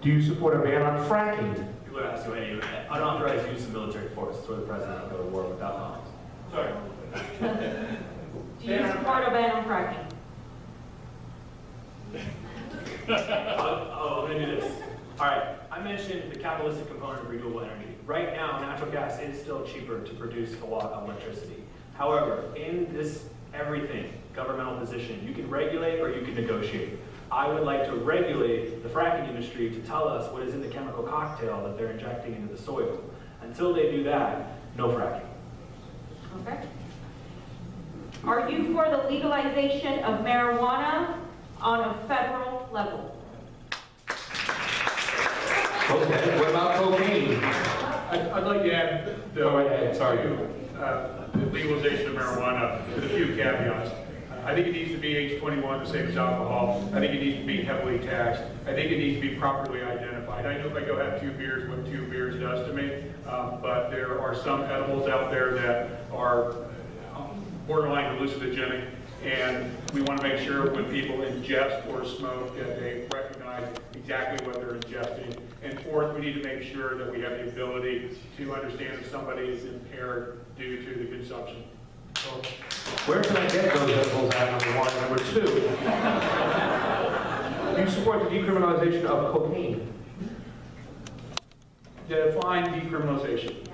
Do you support a ban on fracking? People are asking any unauthorized use of military force. That's where the president will go to war without knowledge. Sorry. Do you support a ban on fracking? I'm going to do this. All right, I mentioned the capitalistic component of renewable energy. Right now, natural gas is still cheaper to produce a lot of electricity. However, in this everything governmental position, you can regulate or you can negotiate. I would like to regulate the fracking industry to tell us what is in the chemical cocktail that they're injecting into the soil. Until they do that, no fracking. Okay. Are you for the legalization of marijuana on a federal level? Okay, what about cocaine? I'd like to add the, Go right ahead, sorry. the legalization of marijuana with a few caveats. I think it needs to be age 21, the same as alcohol. I think it needs to be heavily taxed. I think it needs to be properly identified. I know if I go have 2 beers, what 2 beers does to me, but there are some edibles out there that are borderline hallucinogenic, and we want to make sure when people ingest or smoke that they recognize exactly what they're ingesting. And fourth, we need to make sure that we have the ability to understand if somebody is impaired due to the consumption. Where can I get those edibles at, number 1? Number 2, do you support the decriminalization of cocaine? Define decriminalization.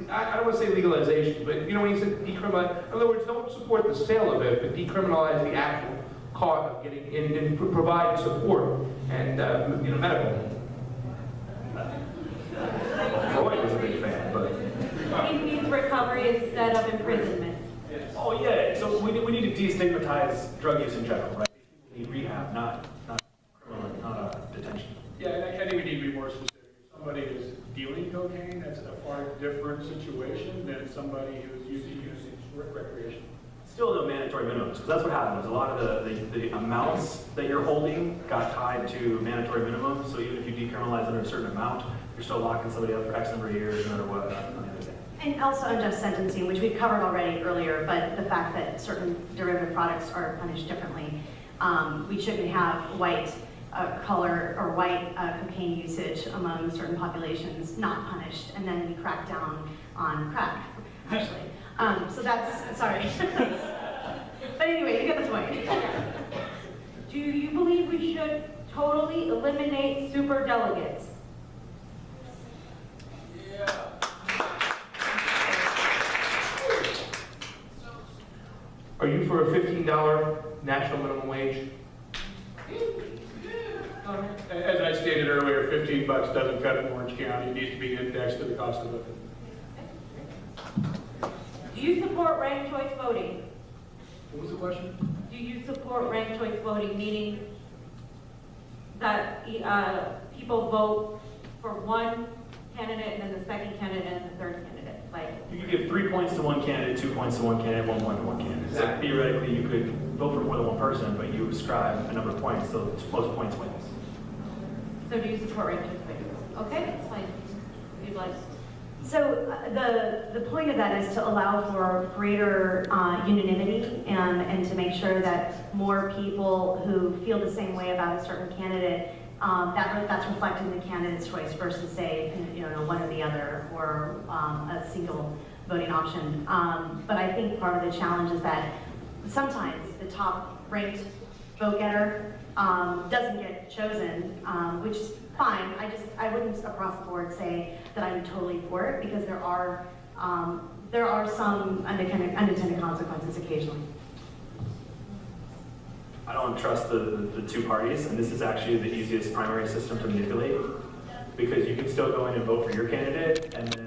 I don't want to say legalization, but you know when you said decriminalize, in other words, don't support the sale of it, but decriminalize the actual cost of getting in and provide support and medical. Freud was a big fan, but... He needs recovery instead of imprisonment. Oh yeah, so we need to destigmatize drug use in general, right? People need rehab, not criminal, not detention. Yeah, and I think we need to be more specific. If somebody is dealing cocaine, that's a far different situation than somebody who's using recreation. Still no mandatory minimums, because that's what happened. A lot of the amounts that you're holding got tied to mandatory minimums, so even if you decriminalize under a certain amount, you're still locking somebody up for X number of years, no matter what. And also unjust sentencing, which we've covered already earlier, but the fact that certain derivative products are punished differently. We shouldn't have white collar or white cocaine usage among certain populations not punished, and then we crack down on crack, actually. So that's, sorry. But anyway, you get the point. Do you believe we should totally eliminate superdelegates? Are you for a $15 national minimum wage? As I stated earlier, 15 bucks doesn't cut it in Orange County. It needs to be indexed to the cost of living. Do you support ranked choice voting? What was the question? Do you support ranked choice voting, meaning that people vote for one candidate and then the second candidate and the third candidate? Like, You could give 3 points to one candidate, 2 points to one candidate, 1 point to one candidate. So theoretically, you could vote for more than one person, but you ascribe a number of points, so most points wins. so do you support ranked choice voting? Okay, that's fine. If you'd like. So the point of that is to allow for greater unanimity and to make sure that more people who feel the same way about a certain candidate, that's reflected in the candidate's choice versus say, one or the other or a single voting option. But I think part of the challenge is that sometimes the top ranked vote getter doesn't get chosen, which is fine. I wouldn't across the board say that I'm totally for it because there are some unintended consequences occasionally. I don't trust the two parties, and this is actually the easiest primary system to manipulate, because you can still go in and vote for your candidate, and then